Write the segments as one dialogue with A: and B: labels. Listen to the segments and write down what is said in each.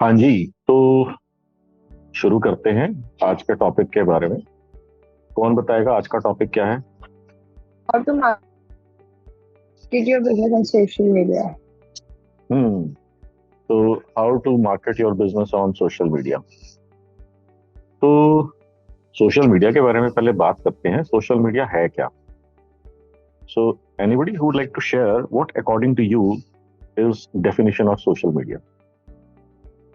A: हाँ जी। तो शुरू करते हैं आज के टॉपिक के बारे में। कौन बताएगा आज का टॉपिक क्या है?
B: How to market your business on social media.
A: हम्म तो how to market your business on social media. तो सोशल मीडिया के बारे में पहले बात करते हैं। सोशल मीडिया है क्या? So anybody who would like to share what according to you is definition of social media.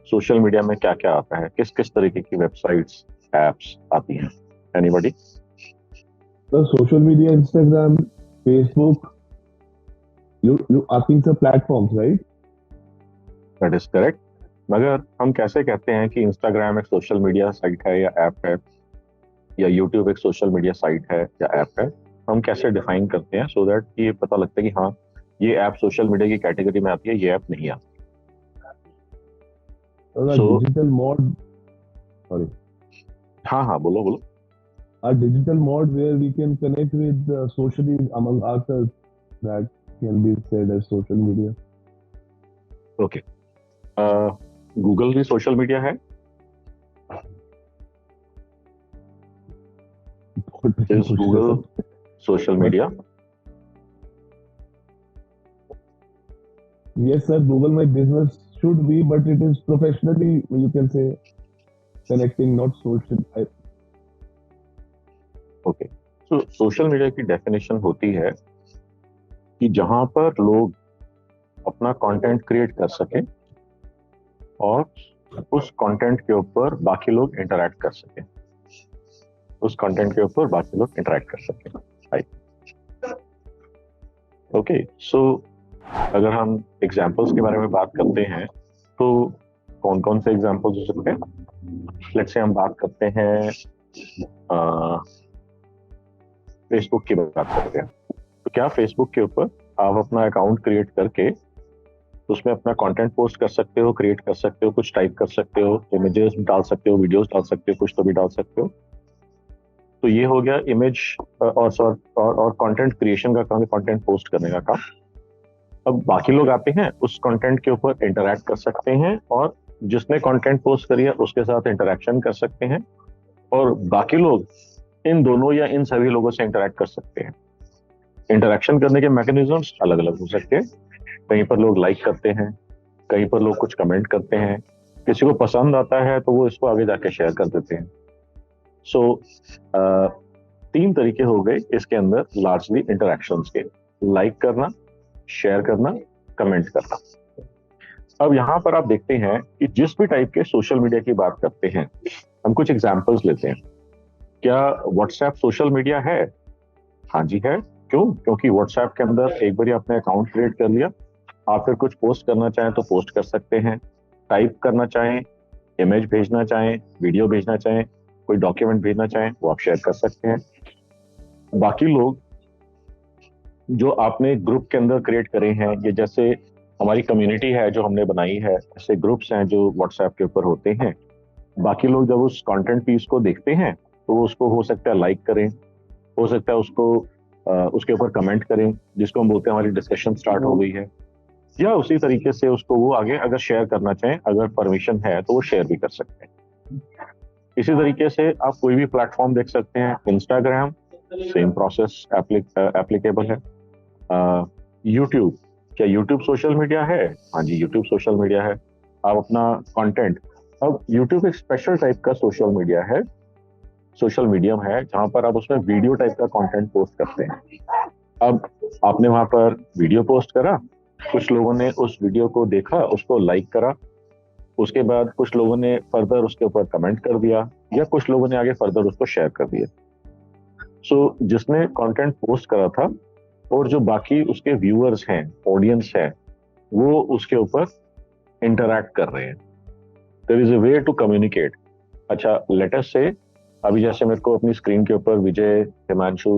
A: Social media में क्या क्या आता है, किस किस तरीके की वेबसाइट्स, एप्स आती हैं? Anybody?
C: So social media, Instagram, Facebook, you are things are platforms, right?
A: That is correct. मगर हम कैसे कहते हैं कि इंस्टाग्राम एक सोशल मीडिया साइट है या ऐप है, या यूट्यूब एक सोशल मीडिया साइट है या ऐप है? हम कैसे डिफाइन करते हैं सो दैट ये पता लगता है कि हाँ, ये ऐप सोशल मीडिया की कैटेगरी में आती है, ये ऐप नहीं आती।
C: So the
A: So-
C: digital mode, sorry,
A: हाँ हाँ, बोलो बोलो।
C: a digital mode where we can connect with socially among ourselves, that can be said as social media.
A: Okay, Google भी सोशल मीडिया है? Is Google social media?
C: Yes, sir. Google My Business should be, but it is professionally, you can say, connecting, not social.
A: Okay, तो social media की definition होती है कि जहां पर लोग अपना कंटेंट क्रिएट कर सकें और उस कंटेंट के ऊपर बाकी लोग इंटरैक्ट कर सकें। राइट। ओके, सो अगर हम एग्जाम्पल्स के बारे में बात करते हैं तो कौन कौन से एग्जाम्पल्स हो सकते हैं? लेट्स से हम बात करते हैं, फेसबुक की बात करते हैं। तो क्या फेसबुक के ऊपर आप अपना अकाउंट क्रिएट करके उसमें अपना कंटेंट पोस्ट कर सकते हो, क्रिएट कर सकते हो, कुछ टाइप कर सकते हो, इमेजेस डाल सकते हो, वीडियोस डाल सकते हो, कुछ तो भी डाल सकते हो। तो ये हो गया इमेज और कंटेंट क्रिएशन का काम, कंटेंट पोस्ट करने का काम। अब बाकी लोग आते हैं, उस कंटेंट के ऊपर इंटरैक्ट कर सकते हैं और जिसने कंटेंट पोस्ट करी है उसके साथ इंटरैक्शन कर सकते हैं, और बाकी लोग इन दोनों या इन सभी लोगों से इंटरैक्ट कर सकते हैं। इंटरैक्शन करने के मैकेनिज्म्स अलग अलग हो सकते हैं। कहीं पर लोग लाइक करते हैं, कहीं पर लोग कुछ कमेंट करते हैं, किसी को पसंद आता है तो वो इसको आगे जाके शेयर कर देते हैं। सो तीन तरीके हो गए इसके अंदर लार्जली इंटरैक्शंस के: लाइक करना, शेयर करना, कमेंट करना। अब यहाँ पर आप देखते हैं कि जिस भी टाइप के सोशल मीडिया की बात करते हैं, हम कुछ एग्जांपल्स लेते हैं। क्या व्हाट्सएप सोशल मीडिया है? हाँ जी है। क्यों? क्योंकि व्हाट्सएप के अंदर एक बार आपने अकाउंट क्रिएट कर लिया, आप फिर कुछ पोस्ट करना चाहें तो पोस्ट कर सकते हैं, टाइप करना चाहें, इमेज भेजना चाहें, वीडियो भेजना चाहें, कोई डॉक्यूमेंट भेजना चाहें, वो आप शेयर कर सकते हैं। बाकी लोग जो आपने ग्रुप के अंदर क्रिएट करे हैं, ये जैसे हमारी कम्युनिटी है जो हमने बनाई है, ऐसे ग्रुप्स हैं जो व्हाट्सएप के ऊपर होते हैं। बाकी लोग जब उस कंटेंट पीस को देखते हैं तो वो उसको हो सकता है लाइक करें, हो सकता है उसको उसके ऊपर कमेंट करें, जिसको हम बोलते हैं हमारी डिस्कशन स्टार्ट हो गई है, या उसी तरीके से उसको वो आगे अगर शेयर करना चाहें, अगर परमिशन है तो वो शेयर भी कर सकते हैं। इसी तरीके से आप कोई भी प्लेटफॉर्म देख सकते हैं। इंस्टाग्राम, सेम प्रोसेस एप्लीकेबल है। यूट्यूब, क्या यूट्यूब सोशल मीडिया है? हाँ जी, यूट्यूब सोशल मीडिया है। आप अपना कंटेंट, अब यूट्यूब एक स्पेशल टाइप का सोशल मीडिया है, सोशल मीडियम है, जहां पर आप उसमें वीडियो टाइप का कंटेंट पोस्ट करते हैं। अब आपने वहां पर वीडियो पोस्ट करा, कुछ लोगों ने उस वीडियो को देखा, उसको लाइक करा, उसके बाद कुछ लोगों ने फर्दर उसके ऊपर कमेंट कर दिया, या कुछ लोगों ने आगे फर्दर उसको शेयर कर दिया। सो जिसने कंटेंट पोस्ट करा था और जो बाकी उसके व्यूअर्स हैं, ऑडियंस है, वो उसके ऊपर इंटरैक्ट कर रहे हैं। There is a way to communicate. अच्छा, लेट अस से अभी जैसे मेरे को अपनी स्क्रीन के ऊपर विजय, हिमांशु,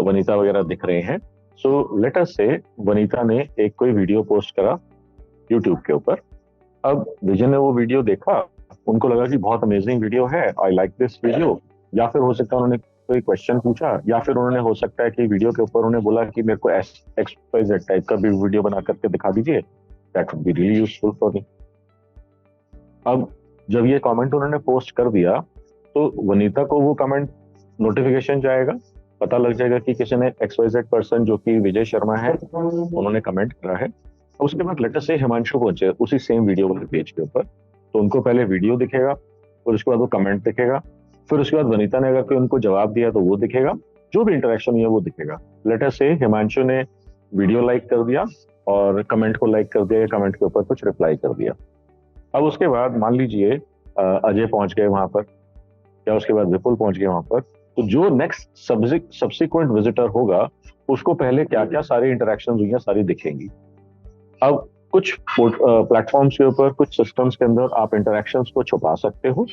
A: वनीता वगैरह दिख रहे हैं। सो लेट अस से वनीता ने एक कोई वीडियो पोस्ट करा यूट्यूब के ऊपर। अब विजय ने वो वीडियो देखा, उनको लगा कि बहुत अमेजिंग वीडियो है, आई लाइक दिस वीडियो, या फिर हो सकता है उन्होंने कोई क्वेश्चन पूछा, या फिर उन्होंने हो सकता है कि वीडियो के ऊपर उन्होंने बोला कि मेरे को XYZ टाइप का भी वीडियो बना करके दिखा दीजिए, that would be really useful for me. अब जब ये कमेंट उन्होंने पोस्ट कर दिया तो वनीता को वो कमेंट नोटिफिकेशन जाएगा, पता लग जाएगा कि किसी ने XYZ पर्सन जो कि विजय शर्मा है उन्होंने कमेंट करा है। उसके बाद लेटर से हिमांशु पहुंचे उसी सेम वीडियो वाले पेज के ऊपर, तो उनको पहले वीडियो दिखेगा, फिर उसके बाद वो कमेंट दिखेगा, फिर उसके बाद वनीता ने अगर कोई उनको जवाब दिया तो वो दिखेगा, जो भी इंटरेक्शन हुई है वो दिखेगा। लेटर से हिमांशु ने वीडियो लाइक कर दिया और कमेंट को लाइक कर दिया, कमेंट के ऊपर कुछ रिप्लाई कर दिया। अब उसके बाद मान लीजिए अजय पहुंच गए वहां पर, या उसके बाद विपुल पहुंच गए वहां पर, तो जो नेक्स्ट सब्सिक्वेंट विजिटर होगा उसको पहले क्या क्या सारी इंटरेक्शन हुई हैं सारी दिखेंगी। अब कुछ प्लेटफॉर्म्स के ऊपर, कुछ सिस्टम्स के अंदर आप इंटरेक्शंस को छुपा सकते हो,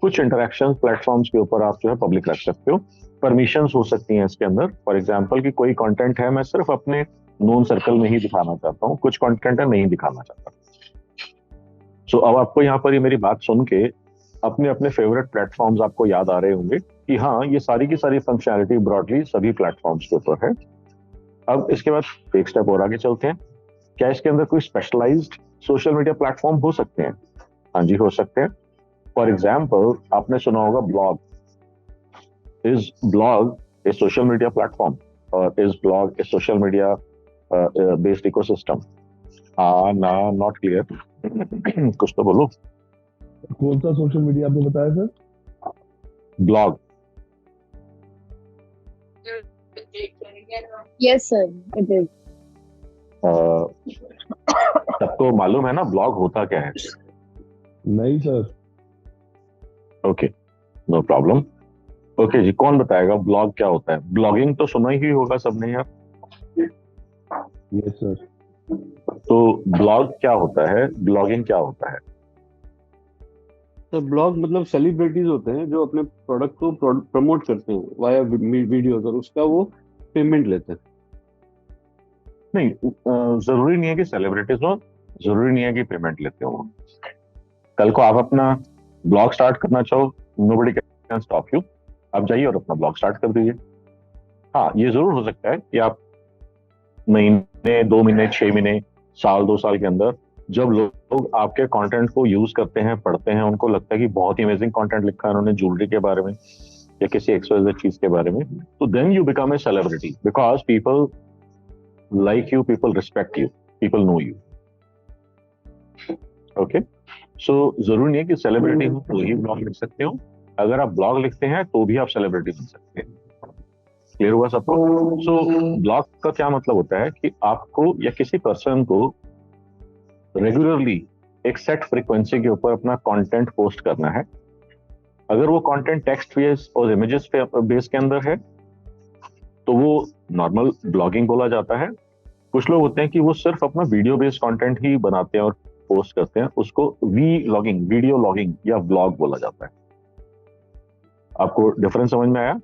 A: कुछ इंटरेक्शन प्लेटफॉर्म्स के ऊपर आप जो है पब्लिक रख सकते हो। परमिशंस हो सकती हैं इसके अंदर, फॉर एग्जांपल कि कोई कंटेंट है मैं सिर्फ अपने नोन सर्कल में ही दिखाना चाहता हूँ, कुछ कंटेंट है नहीं दिखाना चाहता। सो अब आपको यहाँ पर ये मेरी बात सुन के अपने अपने फेवरेट प्लेटफॉर्म्स आपको याद आ रहे होंगे कि हाँ ये सारी की सारी फंक्शनैलिटी ब्रॉडली सभी प्लेटफॉर्म्स के ऊपर है। अब इसके बाद एक स्टेप और आगे चलते हैं, क्या इसके अंदर कोई स्पेशलाइज्ड सोशल मीडिया प्लेटफॉर्म हो सकते हैं? हाँ जी हो सकते हैं। फॉर एग्जाम्पल आपने सुना होगा blog. Is blog a social media platform और is blog a social media based ecosystem? ना, नॉट क्लियर। कुछ तो बोलो।
C: कौन सा सोशल मीडिया आपने बताया sir?
A: Blog.
B: Yes, sir, it is.
A: सबको मालूम है ना ब्लॉग होता क्या है?
C: नहीं sir.
A: Okay, no problem. Okay जी, कौन बताएगा ब्लॉग क्या होता है? ब्लॉगिंग तो सुना ही होगा सबने यार।
C: Yes sir.
A: तो ब्लॉग क्या होता है, ब्लॉगिंग क्या होता है?
D: तो ब्लॉग मतलब सेलिब्रिटीज होते हैं जो अपने प्रोडक्ट को प्रमोट करते हैं वाया वीडियोस और उसका वो पेमेंट लेते हैं।
A: नहीं, जरूरी नहीं है कि सेलिब्रिटीज हो, जरूरी नहीं है कि पेमेंट लेते हो। कल को आप अपना ब्लॉग स्टार्ट करना चाहो, नोबडी कैन स्टॉप यू, आप जाइए और अपना ब्लॉग स्टार्ट कर दीजिए। हाँ ये जरूर हो सकता है कि आप महीने, 2 महीने, 6 महीने, साल, 2 साल के अंदर जब लोग आपके कंटेंट को यूज करते हैं, पढ़ते हैं, उनको लगता है कि बहुत ही अमेजिंग कंटेंट लिखा है उन्होंने ज्वेलरी के बारे में या किसी XYZ चीज के बारे में, तो then you become a celebrity because people like you, people respect you, people know you. Okay, so जरूरी नहीं है कि सेलिब्रिटी हो तो ही ब्लॉग लिख सकते हो, अगर आप ब्लॉग लिखते हैं तो भी आप सेलिब्रिटी बन सकते हैं। क्लियर हुआ सबको? सो ब्लॉग का क्या मतलब होता है कि आपको या किसी पर्सन को रेगुलरली एक सेट फ्रीक्वेंसी के ऊपर अपना कंटेंट पोस्ट करना है। अगर वो कंटेंट टेक्स्ट बेस और इमेजेस बेस के अंदर है तो वो नॉर्मल ब्लॉगिंग बोला जाता है। कुछ लोग होते हैं कि वो सिर्फ अपना वीडियो बेस्ड कंटेंट ही बनाते हैं और पोस्ट करते हैं, उसको व्लॉगिंग, वीडियो लॉगिंग या व्लॉग बोला जाता है। आपको डिफरेंस समझ में आया?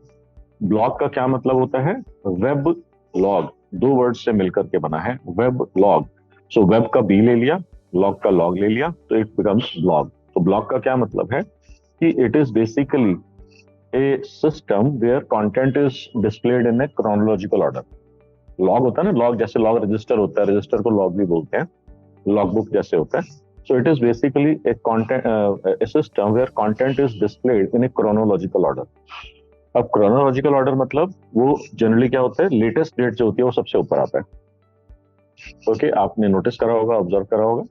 A: ब्लॉग का क्या मतलब होता है? वेब लॉग, 2 वर्ड से मिलकर के बना है वेब लॉग। सो वेब का बी ले लिया, लॉग का लॉग ले लिया, तो इट बिकम्स ब्लॉग। तो ब्लॉग का क्या मतलब है कि it is basically a system where content is displayed in a chronological order. Log होता है ना, लॉग जैसे लॉग रजिस्टर होता है, रजिस्टर को लॉग भी बोलते हैं, लॉग बुक जैसे होता है। So it is basically a system where content is displayed in a chronological order. अब क्रोनोलॉजिकल ऑर्डर मतलब वो जनरली क्या होता है, लेटेस्ट डेट जो होती है वो सबसे ऊपर आता है। ओके, आपने नोटिस करा होगा, ऑब्जर्व करा होगा।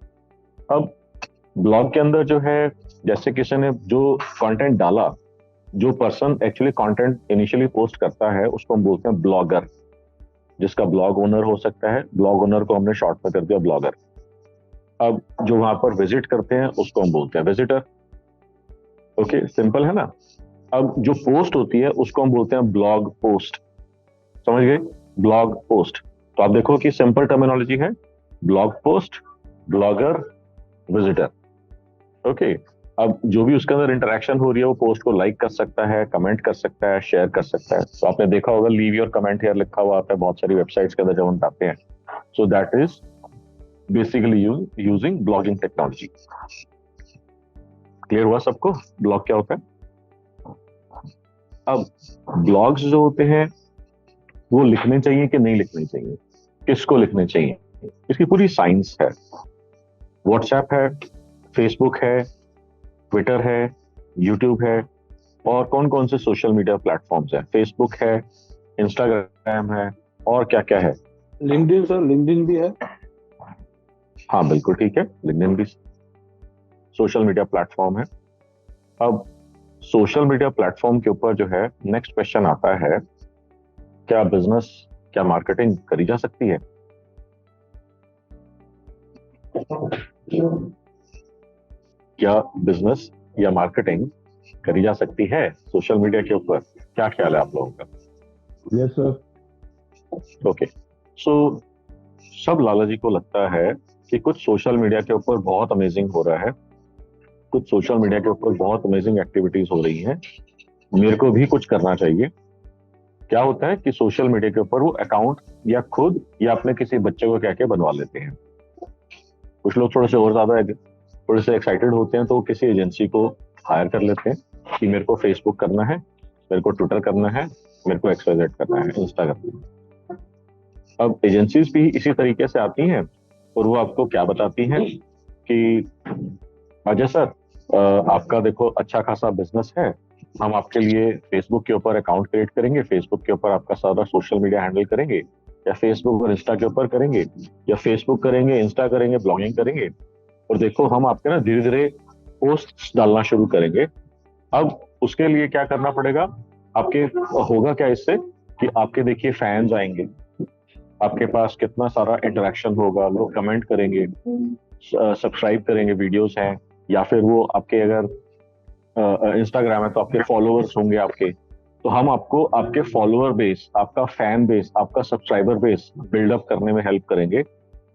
A: अब ब्लॉग के अंदर जो है, जैसे किसी ने जो कंटेंट डाला, जो person actually content initially post करता है उसको हम बोलते हैं ब्लॉगर, जिसका ब्लॉग ओनर हो सकता है। ब्लॉग ओनर को हमने शॉर्ट में कर दिया ब्लॉगर। अब जो वहां पर विजिट करते हैं उसको हम बोलते हैं विजिटर। ओके, सिंपल है ना? अब जो पोस्ट होती है उसको हम बोलते हैं ब्लॉग पोस्ट। समझ गए? Blog post. तो आप देखो कि सिंपल टर्मिनोलॉजी है, blog post, blogger, visitor. Okay, अब जो भी उसके अंदर इंटरेक्शन हो रही है वो पोस्ट को लाइक कर सकता है, कमेंट कर सकता है, शेयर कर सकता है। तो आपने देखा होगा लीव योर कमेंट हियर लिखा हुआ आता है बहुत सारी वेबसाइट्स के अंदर जब हम डालते हैं। So that is basically using blogging technology. Clear हुआ सबको ब्लॉग क्या होता है? अब ब्लॉग्स जो होते हैं वो लिखने चाहिए कि नहीं लिखने चाहिए, किसको लिखने चाहिए, इसकी पूरी साइंस है। व्हाट्सएप है, फेसबुक है, ट्विटर है, यूट्यूब है, और कौन कौन से सोशल मीडिया प्लेटफॉर्म्स हैं? फेसबुक है, इंस्टाग्राम है, और क्या क्या है?
D: लिंक्डइन सर, लिंक्डइन भी है।
A: हाँ बिल्कुल ठीक है, लिंक्डइन भी सोशल मीडिया प्लेटफॉर्म है। अब सोशल मीडिया प्लेटफॉर्म के ऊपर जो है नेक्स्ट क्वेश्चन आता है, क्या बिजनेस, क्या मार्केटिंग करी जा सकती है? क्या बिजनेस या मार्केटिंग करी जा सकती है सोशल मीडिया के ऊपर? क्या ख्याल है आप लोगों का?
C: Yes, sir.
A: ओके, सो सब लाला जी को लगता है कि कुछ सोशल मीडिया के ऊपर बहुत अमेजिंग हो रहा है, कुछ सोशल मीडिया के ऊपर बहुत अमेजिंग एक्टिविटीज हो रही हैं, मेरे को भी कुछ करना चाहिए। क्या होता है कि सोशल मीडिया के ऊपर वो अकाउंट या खुद या अपने किसी बच्चे को कह के बनवा लेते हैं। कुछ लोग थोड़े से और ज्यादा थोड़े से एक्साइटेड होते हैं तो वो किसी एजेंसी को हायर कर लेते हैं कि मेरे को फेसबुक करना है, मेरे को ट्विटर करना है, मेरे को XYZ करना है, इंस्टा करना है। अब एजेंसीज भी इसी तरीके से आती हैं और वो आपको क्या बताती हैं कि अजय सर, आपका देखो अच्छा खासा बिजनेस है, हम आपके लिए फेसबुक के ऊपर अकाउंट क्रिएट करेंगे, फेसबुक के ऊपर आपका सारा सोशल मीडिया हैंडल करेंगे, या फेसबुक और इंस्टा के ऊपर करेंगे, या फेसबुक करेंगे, इंस्टा करेंगे, ब्लॉगिंग करेंगे, और देखो हम आपके ना धीरे धीरे पोस्ट डालना शुरू करेंगे। अब उसके लिए क्या करना पड़ेगा आपके, होगा क्या इससे कि आपके देखिए फैंस आएंगे, आपके पास कितना सारा इंटरेक्शन होगा, लोग कमेंट करेंगे, सब्सक्राइब करेंगे, वीडियोस हैं, या फिर वो आपके अगर इंस्टाग्राम है तो आपके फॉलोअर्स होंगे आपके, तो हम आपको आपके फॉलोअर बेस, आपका फैन बेस, आपका सब्सक्राइबर बेस बिल्डअप करने में हेल्प करेंगे।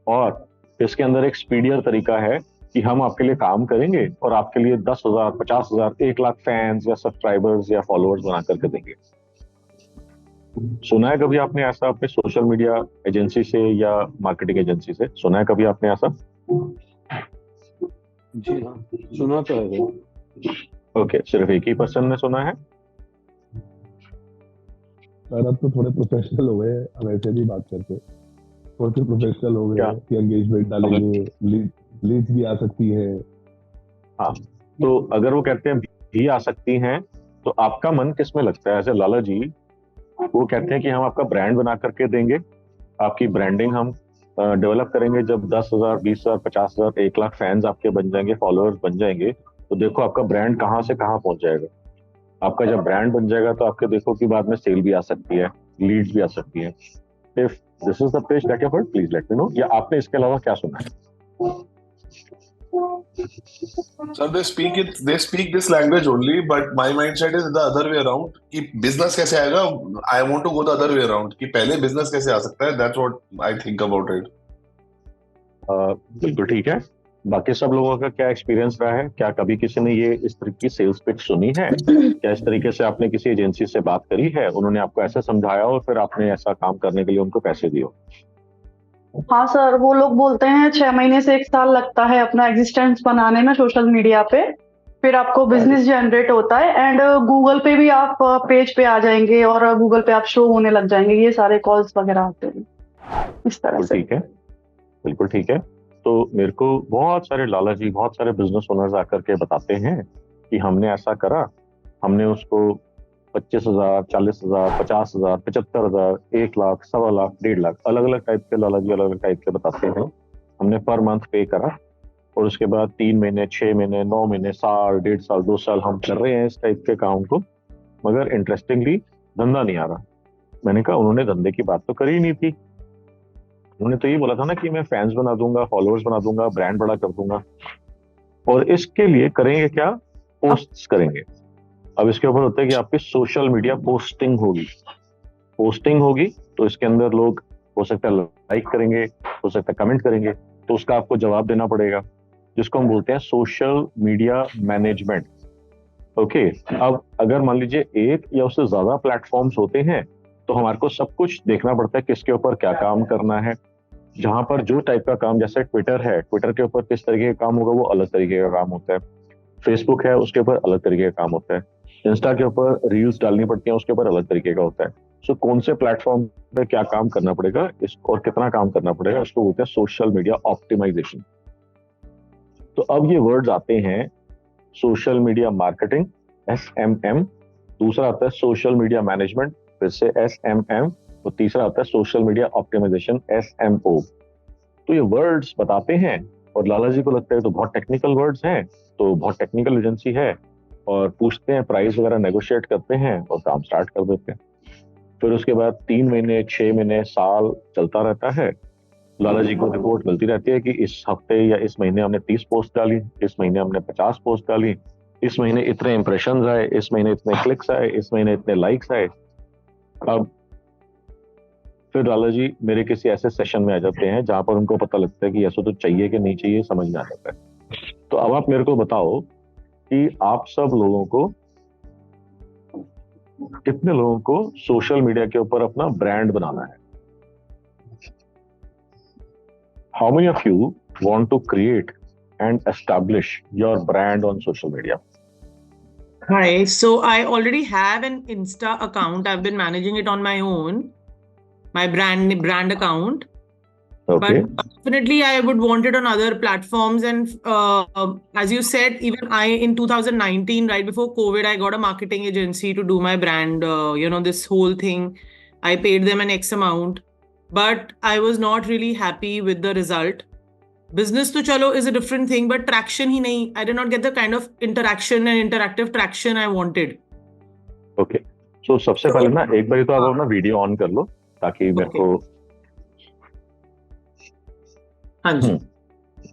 A: और इसके अंदर एक स्पीडियर तरीका है कि हम आपके लिए काम करेंगे और आपके लिए 10,000, 50,000, 1 लाख फैंस या सब्सक्राइबर्स या फॉलोअर्स बना करके देंगे। सुना है कभी आपने ऐसा अपने सोशल मीडिया एजेंसी से या मार्केटिंग एजेंसी से? सुना है कभी आपने ऐसा?
D: जी हाँ, सुना तो है सर।
A: ओके, सिर्फ एक ही पर्सन ने सुना है?
C: सर अब तो थोड़े प्रोफेशनल हो गए, हम ऐसे भी बात करते, थोड़े प्रोफेशनल हो
A: क्या?
C: गए कि एंगेजमेंट डालेंगे, लीड्स भी आ सकती है।
A: हाँ, तो अगर वो कहते हैं भी आ सकती हैं, तो आपका मन किस में लगता है? ऐसे लाला जी वो कहते हैं कि हम आपका ब्रांड बना करके देंगे, आपकी ब्रांडिंग हम डेवलप करेंगे। जब 10,000, 20,000, 50,000, 1 लाख फैंस आपके बन जाएंगे, फॉलोअर्स बन जाएंगे, तो देखो आपका ब्रांड कहाँ से कहाँ पहुंच जाएगा। आपका जब ब्रांड बन जाएगा तो आपके देखो कि बाद में सेल भी आ सकती है, लीड्स भी आ सकती है। If this is the page that you heard, please let me know. या आपने इसके अलावा क्या सुना है?
E: Sir, they speak this language only, but my mindset is the other way around. कि business कैसे आएगा? I want to go the other way around. कि पहले business कैसे आ सकता है? That's what I think about it.
A: बिल्कुल ठीक है। बाकी सब लोगों का क्या एक्सपीरियंस रहा है? क्या कभी किसी ने ये इस तरह की सेल्स पिच सुनी है? क्या इस तरीके से आपने किसी एजेंसी से बात करी है, उन्होंने आपको ऐसे समझाया और फिर आपने ऐसा काम करने के लिए उनको पैसे दिए?
B: हाँ सर, वो लोग बोलते हैं 6 महीने से 1 साल लगता है अपना एग्जिस्टेंस बनाने में सोशल मीडिया पे, फिर आपको बिजनेस जनरेट होता है एंड गूगल पे भी आप पेज पे आ जाएंगे और गूगल पे आप शो होने लग जाएंगे। ये सारे कॉल्स वगैरह आते हैं इस तरह
A: बिल्कुल
B: से।
A: ठीक है, बिल्कुल ठीक है। तो मेरे को बहुत सारे लाला जी, बहुत सारे बिजनेस ओनर्स आकर के बताते हैं कि हमने ऐसा करा, हमने उसको 25,000, 40,000, 50,000, 75,000, 1 लाख, 1.25 लाख, 1.5 लाख, अलग अलग टाइप के लाला जी अलग अलग टाइप के बताते हैं। हमने पर मंथ पे करा और उसके बाद 3 महीने, 6 महीने, 9 महीने, साल, 1.5 साल, 2 साल हम कर रहे हैं इस टाइप के काम को, मगर इंटरेस्टिंगली धंधा नहीं आ रहा। मैंने कहा उन्होंने धंधे की बात तो करी ही नहीं थी, उन्होंने तो ये बोला था ना कि मैं फैंस बना दूंगा, फॉलोअर्स बना दूंगा, ब्रांड बड़ा कर दूंगा, और इसके लिए करेंगे क्या? पोस्ट्स करेंगे। अब इसके ऊपर होता है कि आपकी सोशल मीडिया पोस्टिंग होगी, पोस्टिंग होगी तो इसके अंदर लोग हो सकता है लाइक करेंगे, हो सकता है कमेंट करेंगे, तो उसका आपको जवाब देना पड़ेगा, जिसको हम बोलते हैं सोशल मीडिया मैनेजमेंट। ओके, अब अगर मान लीजिए एक या उससे ज्यादा प्लेटफॉर्म्स होते हैं तो हमारे को सब कुछ देखना पड़ता है किसके ऊपर क्या काम करना है, जहां पर जो टाइप का काम, जैसे ट्विटर है, ट्विटर के ऊपर किस तरीके का काम होगा वो अलग तरीके का काम होता है, फेसबुक है उसके ऊपर अलग तरीके का काम होता है, इंस्टा के ऊपर रील्स डालनी पड़ती है उसके ऊपर अलग तरीके का होता है। सो कौन से प्लेटफॉर्म पे क्या काम करना पड़ेगा इस और कितना काम करना पड़ेगा, इसको बोलते हैं सोशल मीडिया ऑप्टिमाइजेशन। तो अब ये वर्ड्स आते हैं सोशल मीडिया मार्केटिंग SMM, दूसरा आता है सोशल मीडिया मैनेजमेंट, फिर से SMM, और तीसरा आता है सोशल मीडिया ऑप्टिमाइजेशन SMO। तो ये वर्ड्स बताते हैं और लाला जी को लगता है तो बहुत टेक्निकल वर्ड्स हैं, तो बहुत टेक्निकल एजेंसी है, और पूछते हैं प्राइस वगैरह, नेगोशिएट करते हैं और काम स्टार्ट कर देते हैं। फिर उसके बाद 3 महीने, 6 महीने, साल चलता रहता है। लाला जी को रिपोर्ट मिलती रहती है कि इस हफ्ते या इस महीने हमने 30 पोस्ट डाली, इस महीने हमने 50 पोस्ट डाली, इस महीने इतने इंप्रेशंस आए, इस महीने इतने क्लिक्स आए, इस महीने इतने लाइक्स आए। अब फिर लाला जी मेरे किसी ऐसे सेशन में आ जाते हैं जहां पर उनको पता लगता है कि ऐसा तो चाहिए कि नहीं चाहिए, समझ में आ जाता है। तो अब आप मेरे को बताओ कि आप सब लोगों को, कितने लोगों को सोशल मीडिया के ऊपर अपना ब्रांड बनाना है? How many of you want to create and establish your brand on social media?
F: Hi, so I already have an Insta account. I've been managing it on my own, my brand account.
A: Okay.
F: But definitely I would want it on other platforms. And as you said, even I in 2019, right before COVID, I got a marketing agency to do my brand. This whole thing, I paid them an X amount, but I was not really happy with the result. Business to chalo is a different thing, but traction hi nahi. I did not get the kind of interaction and interactive traction I wanted.
A: Okay. So सबसे पहले ना एक बार तो आप अपना video on कर लो ताकि मेरे को।
F: हाँ जी।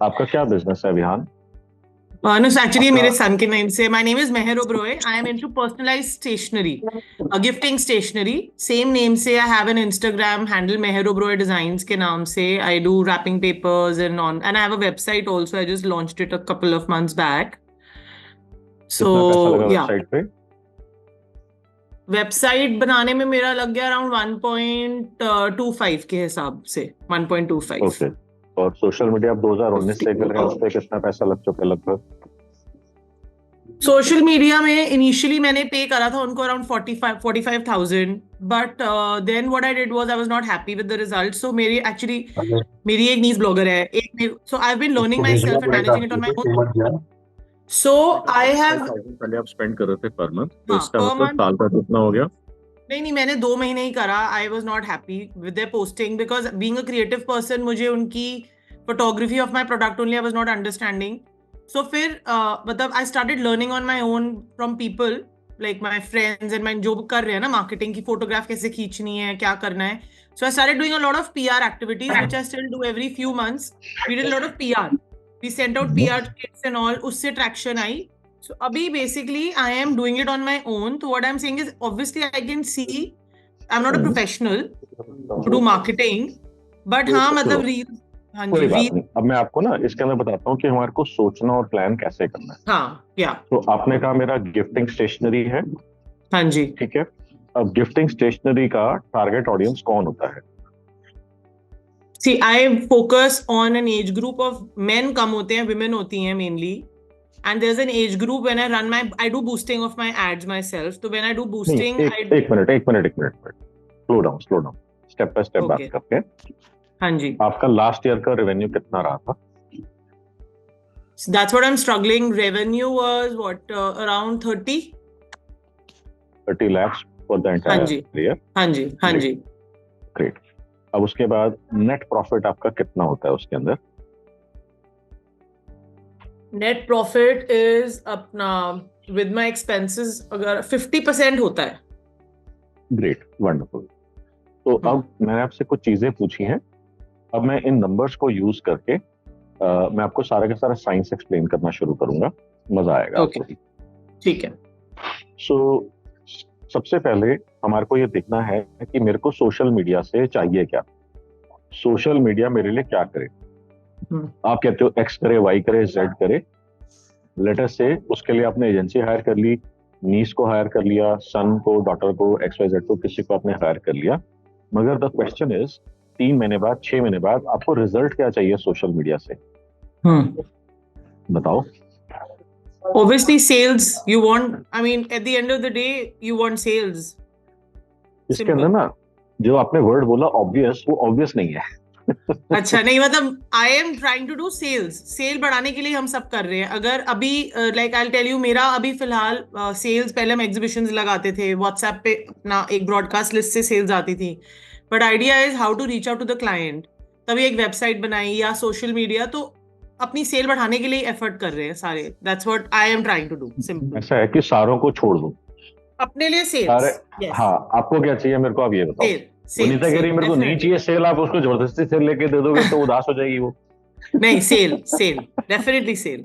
A: आपका क्या बिजनेस है विहान?
F: No, so actually मेरे son के name से, my name is Meher Oberoi. I am into personalized stationery, gifting stationery. Same name से I have an Instagram handle Meher Oberoi Designs के नाम से. I do wrapping papers and I have a website also. I just launched it a couple of months back. So yeah.
A: Website पे?
F: Website बनाने में मेरा लग गया around 1.25 के हिसाब से 1.25।
A: ओके। और सोशल मीडिया आप 2019 से कर रहे हैं, उस पर कितना पैसा लग चुका है लगभग?
F: सोशल मीडिया में इनिशियली मैंने पे करा था उनको around 45,000, but then what I did was I was not happy with the result. So मेरी एक नीस ब्लॉगर है, so I have been learning myself and managing it on my own. So I have,
A: पहले आप spend कर रहे थे per month, तो
F: हाँ,
A: इसका मतलब साल का कितना हो गया?
F: नहीं, मैंने 2 महीने ही करा। I was not happy with their posting because being a creative person, मुझे उनकी photography of my product only I was not understanding. So फिर मतलब I started learning on my own from people like my friends and my जो कर रहे हैं ना marketing की, फोटोग्राफ कैसे खींचनी है, क्या करना है। So I started doing a lot of PR activities which I still do every few months. We did a lot of PR, we sent out PR kits and all, उससे traction आई। So abhi basically I am doing it on my own. So what I'm saying is obviously I can see I'm not a professional to do marketing, but हाँ मतलब reel, हाँ जी reel.
A: अब मैं आपको ना इसके अंदर बताता हूँ कि हमारे को सोचना और प्लान कैसे करना है।
F: हाँ, क्या?
A: तो आपने कहा मेरा गिफ्टिंग स्टेशनरी है।
F: हाँ जी।
A: ठीक है। अब गिफ्टिंग स्टेशनरी का टारगेट ऑडियंस कौन होता है?
F: See, I focus on an age group of men कम होते हैं, women होती हैं mainly. And there's an age group when I do boosting of my ads myself. So when I do boosting,
A: एक minute, slow down, step by step बात करते हैं।
F: हाँ जी।
A: आपका लास्ट ईयर का रेवेन्यू कितना रहा था?
F: That's what I'm struggling. Revenue was what around 30
A: lakhs for the entire year.
F: हाँ जी।
A: Great. अब उसके बाद नेट प्रॉफिट आपका कितना होता है उसके अंदर?
F: नेट प्रॉफिट इज अपना विद माय एक्सपेंसेस अगर 50% होता है।
A: Great, wonderful. तो अब मैंने आपसे कुछ चीजें पूछी हैं, अब मैं इन नंबर्स को यूज करके मैं आपको सारा का सारा साइंस एक्सप्लेन करना शुरू करूंगा, मजा आएगा।
F: ओके, ठीक है।
A: सो सबसे पहले हमारे को ये देखना है कि मेरे को सोशल मीडिया से चाहिए क्या, सोशल मीडिया मेरे लिए क्या करे। आप कहते हो X करे, Y करे, Z करे। लेटर से उसके लिए आपने एजेंसी हायर कर ली, नीस को हायर कर लिया, सन को, डॉटर को, XYZ को, किसी को आपने हायर कर लिया। मगर द क्वेश्चन इज 3 महीने बाद, 6 महीने बाद आपको रिजल्ट क्या चाहिए सोशल मीडिया से? बताओ।
F: Obviously sales you want, I mean at the end of the day you want sales.
A: इसके अंदर ना जो आपने वर्ड बोला ऑब्वियस, वो ऑब्वियस नहीं है।
F: अच्छा नहीं, मतलब I am trying to do sale बढ़ाने के लिए हम सब कर रहे हैं। अगर अभी लाइक आई टेल यू, मेरा अभी फिलहाल सेल्स, पहले हम एग्जीबिशंस लगाते थे व्हाट्सएप पे, अपना एक ब्रॉडकास्ट लिस्ट से सेल्स आती थी, but idea is how to reach out to the client. तभी एक वेबसाइट बनाई या सोशल मीडिया, तो अपनी सेल बढ़ाने के लिए एफर्ट कर रहे हैं सारे। That's what I am trying to do, simple.
A: ऐसा है कि सारों को छोड़ दो,
F: अपने लिए
A: सारे।
F: सेल्स। यस,
A: हाँ, आपको क्या चाहिए मेरे को आप ये बताओ।
F: सेल
A: वनीता कह रही मेरे को नहीं चाहिए सेल, आप उसको जबरदस्ती सेल लेके दे दोगे तो उदास हो जाएगी वो।
F: नहीं, सेल डेफिनेटली सेल।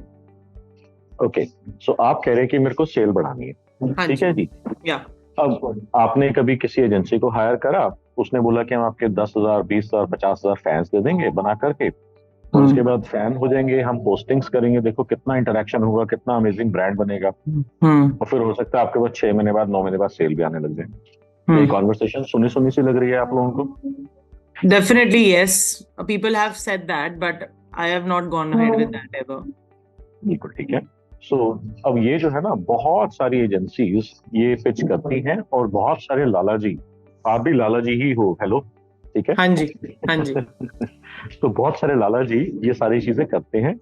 A: ओके, सो आप कह रहे हैं कि मेरे को सेल बढ़ानी है,
F: हाँ
A: ठीक है जी।
F: या
A: अब आपने कभी किसी एजेंसी को हायर करा, उसने बोला कि हम आपके 10,000 20,000 50,000 फैंस दे देंगे बना करके, और उसके बाद फैन हो जाएंगे, हम पोस्टिंग्स करेंगे, देखो कितना इंटरेक्शन होगा, कितना अमेजिंग ब्रांड बनेगा, और फिर हो सकता है आपके पास 6 महीने बाद 9 महीने बाद सेल भी आने लग जाए। ये कॉन्वर्सेशन सुनी सुनी सी लग रही है आप लोगों को?
F: Definitely yes, people have said that, but I have not gone ahead with that ever.
A: बिल्कुल ठीक है। सो अब ये जो है ना, बहुत सारी एजेंसीज ये पिच करती हैं, और बहुत सारे लालाजी, आप भी लालाजी ही हो, हेलो, ठीक है?
F: हाँ जी, हाँ जी।
A: तो बहुत सारे लालाजी ये सारी चीजें करते हैं,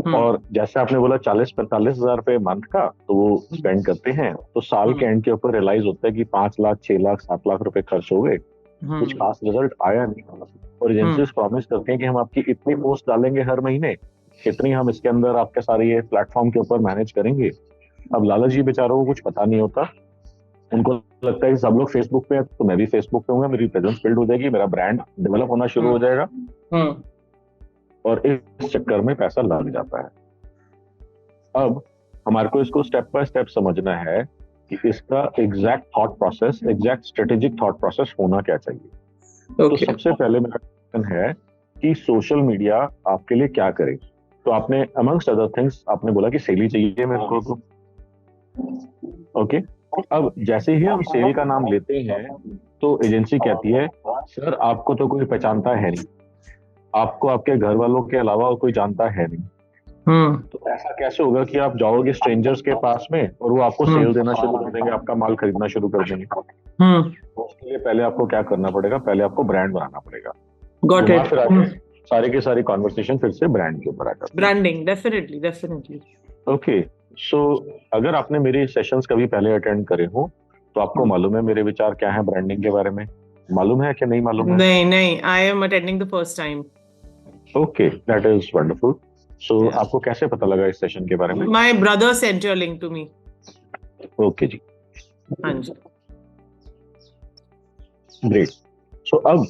A: और जैसे आपने बोला 40-45 हजार रुपए मंथ का तो वो स्पेंड करते हैं, तो साल के एंड के ऊपर रियलाइज होता है कि 5 लाख 6 लाख 7 लाख रुपए खर्च हो गए, कुछ खास रिजल्ट आया नहीं। और एजेंसीज प्रॉमिस करते हैं कि हम आपकी इतनी पोस्ट डालेंगे हर महीने, इतनी हम इसके अंदर आपके सारे ये प्लेटफॉर्म के ऊपर मैनेज करेंगे। अब लालाजी बेचारों को कुछ पता नहीं होता, उनको लगता है कि सब लोग फेसबुक पे है तो मैं भी फेसबुक पे हूँ, मेरी प्रेजेंस बिल्ड हो जाएगी, मेरा ब्रांड डेवलप होना शुरू हो जाएगा, और इस चक्कर में पैसा लग जाता है। अब हमारे को इसको स्टेप बाय स्टेप समझना है कि इसका exact thought process, exact strategic thought process होना क्या चाहिए। तो सबसे पहले मेरा क्वेश्चन है कि सोशल मीडिया आपके लिए क्या करे। तो आपने अमंगस्ट अदर थिंग्स आपने बोला कि सेल ही चाहिए मेरे को, तो ओके। अब जैसे ही हम सेल का नाम लेते हैं तो एजेंसी कहती है सर आपको तो कोई पहचानता है नहीं, आपको आपके घर वालों के अलावा कोई जानता है नहीं, तो ऐसा कैसे होगा कि आप जाओगे स्ट्रेंजर्स के पास में और वो आपको सेल देना शुरू कर देंगे, आपका माल खरीदना शुरू कर देंगे। उसके लिए पहले आपको क्या करना पड़ेगा, पहले आपको ब्रांड बनाना पड़ेगा।
F: Got it.
A: फिर आगे सारे के सारी कॉन्वर्सेशन फिर से ब्रांड के ऊपर आ जाती है।
F: Branding definitely.
A: ओके, सो अगर आपने मेरे सेशंस कभी पहले अटेंड करे हो तो आपको मालूम है मेरे विचार क्या है ब्रांडिंग के बारे में, मालूम है कि नहीं मालूम है?
F: नहीं, I am attending the first time.
A: Okay, that is wonderful. So आपको कैसे पता लगा इस सेशन के बारे में?
F: My brother sent your link to me.
A: Okay जी,
F: हाँ जी।
A: ग्रेट। सो अब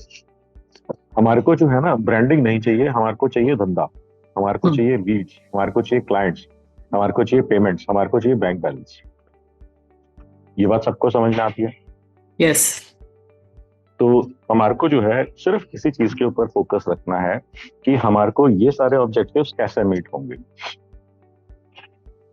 A: हमारे को जो है ना ब्रांडिंग नहीं चाहिए, हमारे को चाहिए धंधा, हमारे को चाहिए लीड्स, हमारे को चाहिए क्लाइंट्स, हमारे को चाहिए पेमेंट्स, हमारे को चाहिए बैंक बैलेंस। ये बात सबको समझ में आती है?
F: यस।
A: तो हमारे को जो है सिर्फ किसी चीज के ऊपर फोकस रखना है कि हमारे को ये सारे ऑब्जेक्टिव्स कैसे मीट होंगे।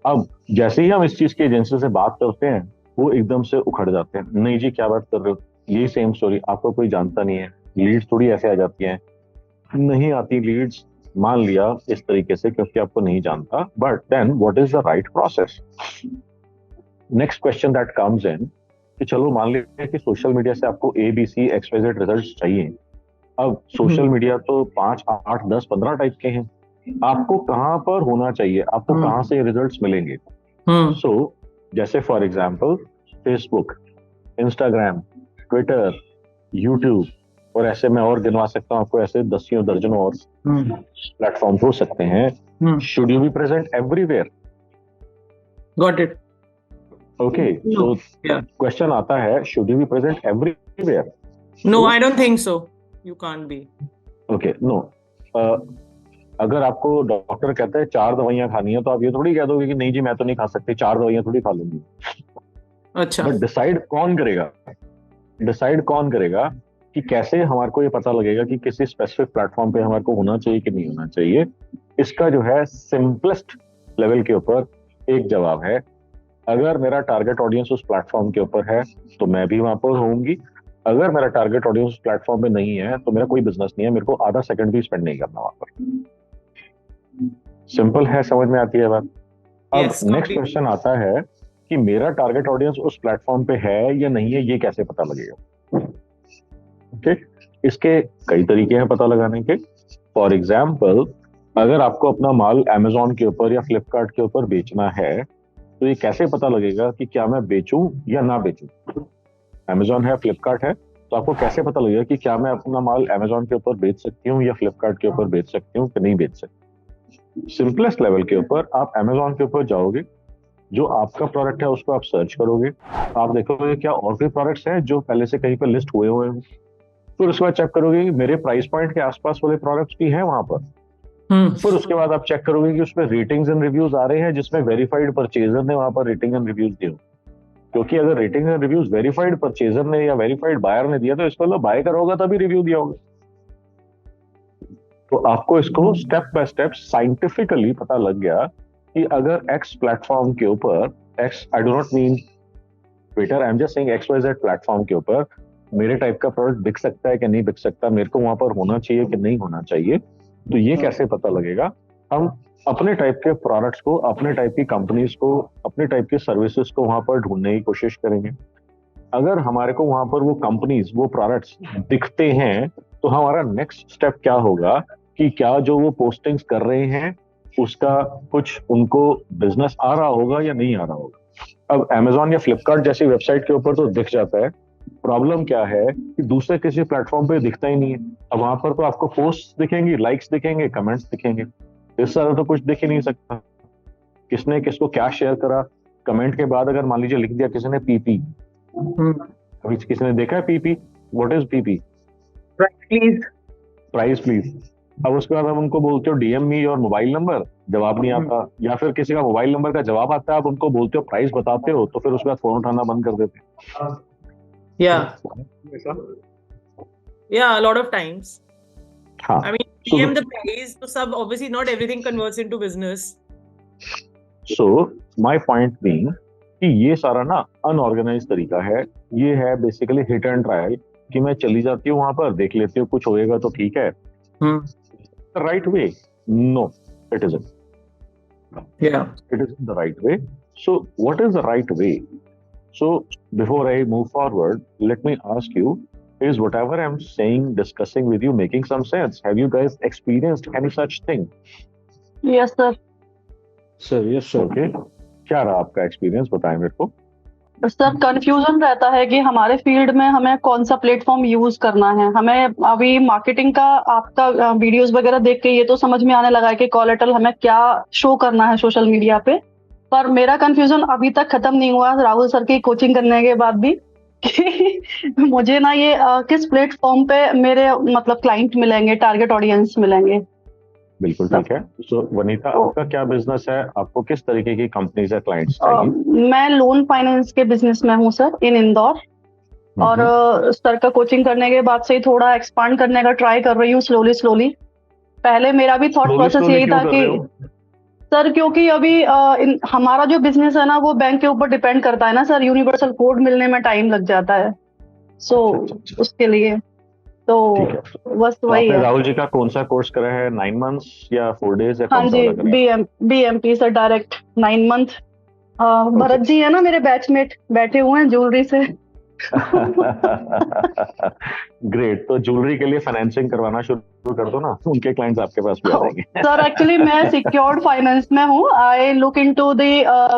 A: अब जैसे ही हम इस चीज की एजेंसी से बात करते हैं वो एकदम से उखड़ जाते हैं, नहीं जी क्या बात कर रहे हो, यही सेम स्टोरी, आपको कोई जानता नहीं है, लीड्स थोड़ी ऐसे आ जाती हैं, नहीं आती लीड्स, मान लिया इस तरीके से क्योंकि आपको नहीं जानता, but then what is the right process. Next question that comes in कि चलो मान लीजिए कि सोशल मीडिया से आपको ABC XYZ रिजल्ट्स चाहिए। अब सोशल मीडिया तो 5 8 10 15 टाइप के हैं, आपको कहाँ पर होना चाहिए, आपको कहाँ से रिजल्ट्स मिलेंगे? सो जैसे for example Facebook, Instagram, Twitter, YouTube, और ऐसे मैं और गिनवा सकता हूँ आपको, ऐसे दसियों दर्जनों और प्लेटफॉर्म्स हो सकते हैं। Should you be present everywhere?
F: Got it.
A: Okay, so question आता है should you be present everywhere?
F: No, I don't think so, you can't be.
A: Okay, no. अगर आपको डॉक्टर कहता है 4 दवाइयां खानी है तो आप ये थोड़ी कह दोगे कि नहीं जी मैं तो नहीं खा सकती, 4 दवाइयां थोड़ी खा लूंगी।
F: अच्छा,
A: बट डिसाइड कौन करेगा कि कैसे हमारे को ये पता लगेगा कि किसी स्पेसिफिक प्लेटफॉर्म पे हमारे को होना चाहिए कि नहीं होना चाहिए? इसका जो है सिंपलेस्ट लेवल के ऊपर एक जवाब है, अगर मेरा टारगेट ऑडियंस उस प्लेटफॉर्म के ऊपर है तो मैं भी वहां पर होऊंगी, अगर मेरा टारगेट ऑडियंस उस प्लेटफॉर्म पे नहीं है तो मेरा कोई बिजनेस नहीं है, मेरे को आधा सेकंड भी स्पेंड नहीं करना वहां पर। सिंपल है, समझ में आती है बात? अब नेक्स्ट क्वेश्चन आता है कि मेरा टारगेट ऑडियंस उस प्लेटफॉर्म पे है या नहीं है, ये कैसे पता लगेगा? ओके, इसके कई तरीके हैं पता लगाने के। फॉर एग्जाम्पल, अगर आपको अपना माल अमेजोन के ऊपर या फ्लिपकार्ट के ऊपर बेचना है, तो ये कैसे पता लगेगा कि क्या मैं बेचूं या ना बेचूं? अमेजोन है, फ्लिपकार्ट है, तो आपको कैसे पता लगेगा कि क्या मैं अपना माल अमेजोन के ऊपर बेच सकती हूँ या फ्लिपकार्ट के ऊपर बेच सकती हूँ कि नहीं बेच सकती? सिंपलेस्ट लेवल के ऊपर आप अमेजोन के ऊपर जाओगे, जो आपका प्रोडक्ट है उसको आप सर्च करोगे, आप देखोगे क्या और भी प्रोडक्ट्स हैं जो पहले से कहीं पर लिस्ट हुए हुए हैं। फिर उसके बाद चेक करोगे कि मेरे प्राइस पॉइंट के आसपास वाले प्रोडक्ट्स भी हैं वहां पर। फिर उसके बाद आप चेक करोगे कि उसमें रेटिंग्स एंड रिव्यूज आ रहे हैं जिसमें वेरीफाइड परचेजर ने वहां पर रेटिंग एंड रिव्यूज दिए। क्योंकि अगर rating and reviews verified purchaser ने या वेरीफाइड बायर ने दिया तो इसको मतलब बाय करोगा तभी रिव्यू दिया होगा। तो आपको इसको स्टेप बाय स्टेप साइंटिफिकली पता लग गया कि अगर एक्स प्लेटफॉर्म के ऊपर, x I do not mean Twitter, I am just saying XYZ platform के ऊपर मेरे टाइप का प्रोडक्ट बिक सकता है कि नहीं बिक सकता, मेरे को वहां पर होना चाहिए कि नहीं होना चाहिए। तो ये कैसे पता लगेगा? हम अपने टाइप के प्रोडक्ट्स को, अपने टाइप की कंपनीज को, अपने टाइप की सर्विसेज को वहां पर ढूंढने की कोशिश करेंगे। अगर हमारे को वहां पर वो कंपनीज, वो प्रोडक्ट्स दिखते हैं, तो हमारा नेक्स्ट स्टेप क्या होगा कि क्या जो वो पोस्टिंग्स कर रहे हैं उसका कुछ उनको बिजनेस आ रहा होगा या नहीं आ रहा होगा। अब Amazon या फ्लिपकार्ट जैसी वेबसाइट के ऊपर तो दिख जाता है। प्रॉब्लम क्या है कि दूसरे किसी प्लेटफॉर्म पे दिखता ही नहीं है। अब वहां पर तो आपको पोस्ट दिखेंगी, लाइक्स दिखेंगे, कमेंट्स दिखेंगे, इससे ज्यादा तो कुछ दिख ही नहीं सकता। किसने किसको क्या शेयर करा, कमेंट के बाद अगर मान लीजिए लिख दिया किसी ने PP, अभी किसी ने देखा है PP? What is PP?
F: Please.
A: Price please. अब उसके बाद आप उनको बोलते हो DM मी और मोबाइल नंबर, जवाब नहीं आता, या फिर किसी का मोबाइल नंबर का जवाब आता है, आप उनको बोलते हो प्राइस बताते हो, तो फिर उसके बाद फोन उठाना बंद कर देते हैं।
F: Yeah, a lot of times.
A: हाँ,
F: I mean, DM the price, so sub obviously not everything converts into business.
A: so my point being कि ये सारा ना अनऑर्गेनाइज तरीका है। ये है बेसिकली हिट एंड ट्रायल, कि मैं चली जाती हूँ वहां पर, देख लेती हूँ, कुछ होएगा तो ठीक है। Right way? No, it isn't.
F: Yeah.
A: It isn't the right way. So what is the right way? So before I move forward, let me ask you, is whatever I'm saying, discussing with you, making some sense? Have you guys experienced any such thing?
B: Yes sir.
D: Sir yes sir.
A: Okay. क्या रहा आपका experience, बताएं मेरे को।
B: Sir confusion रहता है कि हमारे फील्ड में हमें कौन सा प्लेटफॉर्म यूज करना है। हमें अभी मार्केटिंग का आपका वीडियोस वगैरह देख के ये तो समझ में आने लगा है कि कोलेटरल हमें क्या शो करना है सोशल मीडिया पे। पर मेरा कंफ्यूजन अभी तक खत्म नहीं हुआ राहुल सर की कोचिंग करने के बाद भी कि मुझे ना ये किस प्लेटफॉर्म पे मेरे मतलब क्लाइंट मिलेंगे, टारगेट ऑडियंस मिलेंगे।
A: बिल्कुल ठीक है। सो वनीता, आपका क्या बिजनेस है? आपको किस तरीके की कंपनीज या क्लाइंट्स चाहिए?
B: मैं लोन फाइनेंस के बिजनेस में हूँ सर, इन इंदौर। और सर का कोचिंग करने के बाद से ही थोड़ा एक्सपांड करने का ट्राई कर रही हूँ स्लोली। पहले मेरा भी थॉट प्रोसेस यही था कि सर, क्योंकि अभी हमारा जो बिजनेस है ना वो बैंक के ऊपर डिपेंड करता है ना सर, यूनिवर्सल कोड मिलने में टाइम लग जाता है। सो उसके लिए तो बस वही है।
A: राहुल जी का कौन सा कोर्स करा है? 9 months या 4 days या
B: हाँ
A: कौन सा
B: जी,
A: वाला करा है?
B: BMP sir, direct 9 month। Bharat ji है ना मेरे बैचमेट, बैठे हुए हैं ज्वेलरी से।
A: ग्रेट। तो ज्वेलरी के लिए फाइनेंसिंग करवाना शुरू कर दो ना, उनके क्लाइंट्स आपके पास भी आ जाएंगे।
B: सर एक्चुअली मैं सिक्योर्ड फाइनेंस में हूँ। I look into the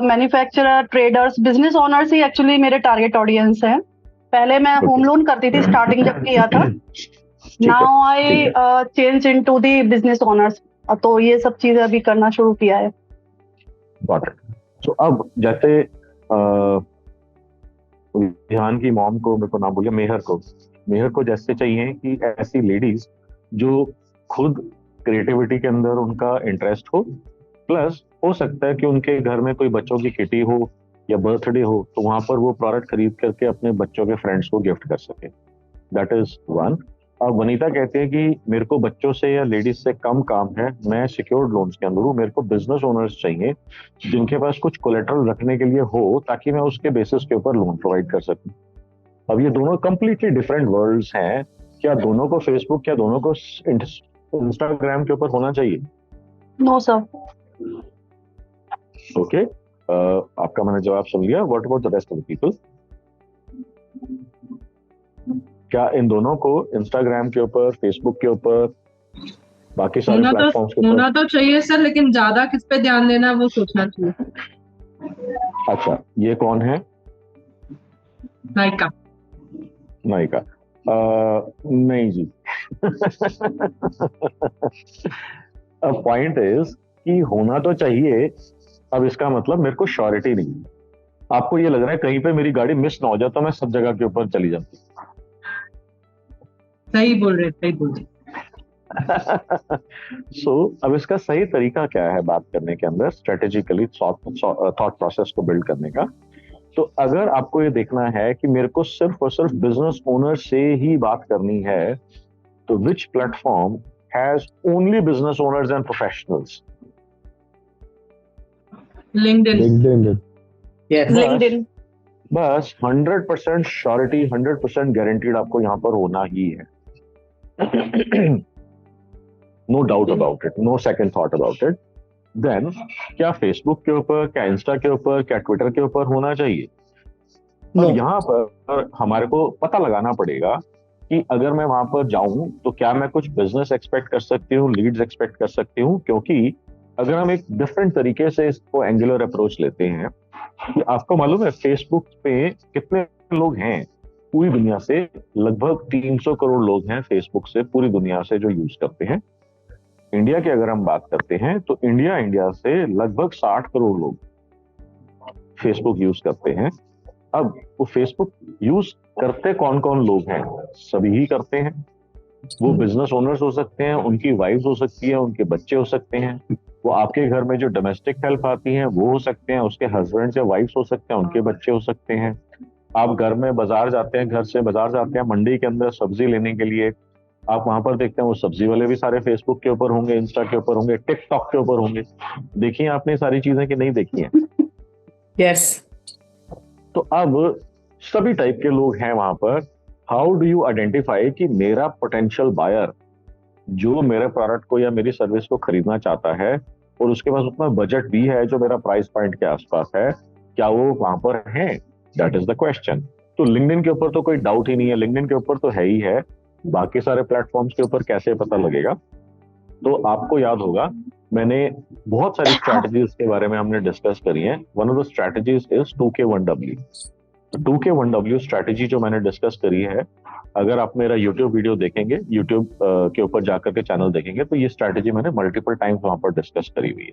B: manufacturer, traders, business owners he actually मेरे टारगेट ऑडियंस हैं। पहले मैं होम लोन करती थी स्टार्टिंग जब किया था। Now I change into the business owners, तो ये सब चीजें अभी करना शुरू किया है।
A: तो अब जैसे विहान की मॉम को, मेरे को नाम बोलिए, मेहर को जैसे चाहिए कि ऐसी लेडीज जो खुद क्रिएटिविटी के अंदर उनका इंटरेस्ट हो, प्लस हो सकता है कि उनके घर में कोई बच्चों की किटी हो या बर्थडे हो, तो वहां पर वो प्रोडक्ट खरीद करके अपने बच्चों के फ्रेंड्स को गिफ्ट कर सके। That is one. अब वनीता कहते हैं कि मेरे को बच्चों से या लेडीज से कम काम है, मैं सिक्योर्ड लोन्स के अंदर हूँ, मेरे को बिजनेस ओनर्स चाहिए जिनके पास कुछ कोलेटरल रखने के लिए हो, ताकि मैं उसके बेसिस के ऊपर लोन प्रोवाइड कर सकूं। अब ये दोनों कंप्लीटली डिफरेंट वर्ल्ड्स हैं। क्या दोनों को फेसबुक या दोनों को इंस्टाग्राम के ऊपर होना चाहिए?
B: No sir.
A: ओके, आपका मैंने जवाब सुन लिया। What about the rest of the people? क्या इन दोनों को इंस्टाग्राम के ऊपर, फेसबुक के ऊपर, बाकी सारे प्लेटफॉर्म्स के ऊपर?
G: होना तो चाहिए सर, लेकिन ज्यादा किस पे ध्यान देना वो सोचना चाहिए।
A: अच्छा, ये कौन है?
G: नायिका।
A: नायिका? नहीं जी। अब पॉइंट इज कि होना तो चाहिए। अब इसका मतलब मेरे को श्योरिटी नहीं है। आपको ये लग रहा है कहीं पे मेरी गाड़ी मिस ना हो जाए तो मैं सब जगह के ऊपर चली जाती।
G: सही बोल रहे।
A: अब इसका सही तरीका क्या है बात करने के अंदर, स्ट्रेटेजिकली थॉट प्रोसेस को बिल्ड करने का? तो अगर आपको ये देखना है कि मेरे को सिर्फ और सिर्फ बिजनेस ओनर से ही बात करनी है, तो which platform has only business owners and professionals?
G: LinkedIn.
B: LinkedIn.
A: बस 100% श्योरिटी, 100% गारंटीड आपको यहाँ पर होना ही है। No doubt about it, no second thought about it. Then क्या फेसबुक के ऊपर, क्या इंस्टा के ऊपर, क्या ट्विटर के ऊपर होना चाहिए? अब यहाँ पर हमारे को पता लगाना पड़ेगा कि अगर मैं वहां पर जाऊं तो क्या मैं कुछ बिजनेस एक्सपेक्ट कर सकती हूँ, लीड्स एक्सपेक्ट कर सकती हूँ? क्योंकि अगर हम एक डिफरेंट तरीके से इसको एंगुलर अप्रोच लेते हैं कि आपको मालूम है फेसबुक पे कितने लोग हैं पूरी दुनिया से? लगभग 300 करोड़ लोग हैं फेसबुक से पूरी दुनिया से जो यूज करते हैं। इंडिया की अगर हम बात करते हैं तो इंडिया से लगभग 60 करोड़ लोग फेसबुक यूज करते हैं। अब वो फेसबुक यूज करते कौन कौन लोग हैं? सभी ही करते हैं। वो बिजनेस ओनर्स हो सकते हैं, उनकी वाइफ्स हो सकती है, उनके बच्चे हो सकते हैं, वो आपके घर में जो डोमेस्टिक हेल्प आती है वो हो सकते हैं, उसके हस्बैंड या वाइफ्स हो सकते हैं, उनके बच्चे हो सकते हैं। आप घर में बाजार जाते हैं, घर से बाजार जाते हैं मंडी के अंदर सब्जी लेने के लिए, आप वहां पर देखते हैं वो सब्जी वाले भी सारे फेसबुक के ऊपर होंगे, इंस्टा के ऊपर होंगे, टिकटॉक के ऊपर होंगे। देखिए आपने सारी चीजें कि नहीं देखी हैं?
F: यस।
A: तो अब सभी टाइप के लोग हैं वहां पर। हाउ डू यू आइडेंटिफाई कि मेरा पोटेंशियल बायर जो मेरे प्रोडक्ट को या मेरी सर्विस को खरीदना चाहता है और उसके पास उतना बजट भी है जो मेरा प्राइस पॉइंट के आसपास है, क्या वो वहां पर है? That is the question. तो लिंक्डइन के ऊपर तो कोई डाउट ही नहीं है, लिंक्डइन के ऊपर तो है ही है। बाकी सारे प्लेटफॉर्म्स के ऊपर कैसे पता लगेगा? तो आपको याद होगा मैंने बहुत सारी स्ट्रैटेजीज के बारे में हमने डिस्कस करी है। One of the strategies is 2K1W। 2K1W strategy जो मैंने डिस्कस करी है, अगर आप मेरा YouTube वीडियो देखेंगे, YouTube के ऊपर जाकर के चैनल देखेंगे, तो ये स्ट्रैटेजी मैंने मल्टीपल टाइम्स वहां पर डिस्कस करी हुई है।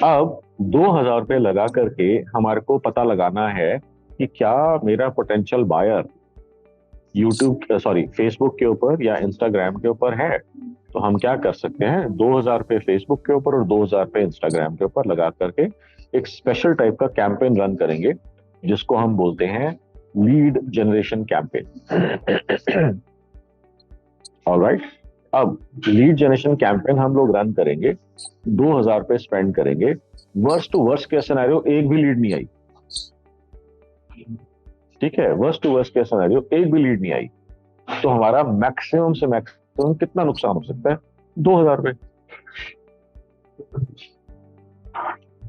A: अब 2000 रुपये लगा करके हमारे को पता लगाना है कि क्या मेरा पोटेंशियल बायर फेसबुक के ऊपर या इंस्टाग्राम के ऊपर है। तो हम क्या कर सकते हैं, 2000 रुपये फेसबुक के ऊपर और 2000 रुपये इंस्टाग्राम के ऊपर लगा करके एक स्पेशल टाइप का कैंपेन रन करेंगे जिसको हम बोलते हैं लीड जनरेशन कैंपेन। ऑलराइट, अब लीड जनरेशन कैंपेन हम लोग रन करेंगे, 2000 रुपये स्पेंड करेंगे। Worst to worst case scenario एक भी लीड नहीं आई, ठीक है, worst to worst case scenario एक भी लीड नहीं आई, तो हमारा मैक्सिमम से मैक्सिमम कितना नुकसान हो सकता है? 2000 रुपये।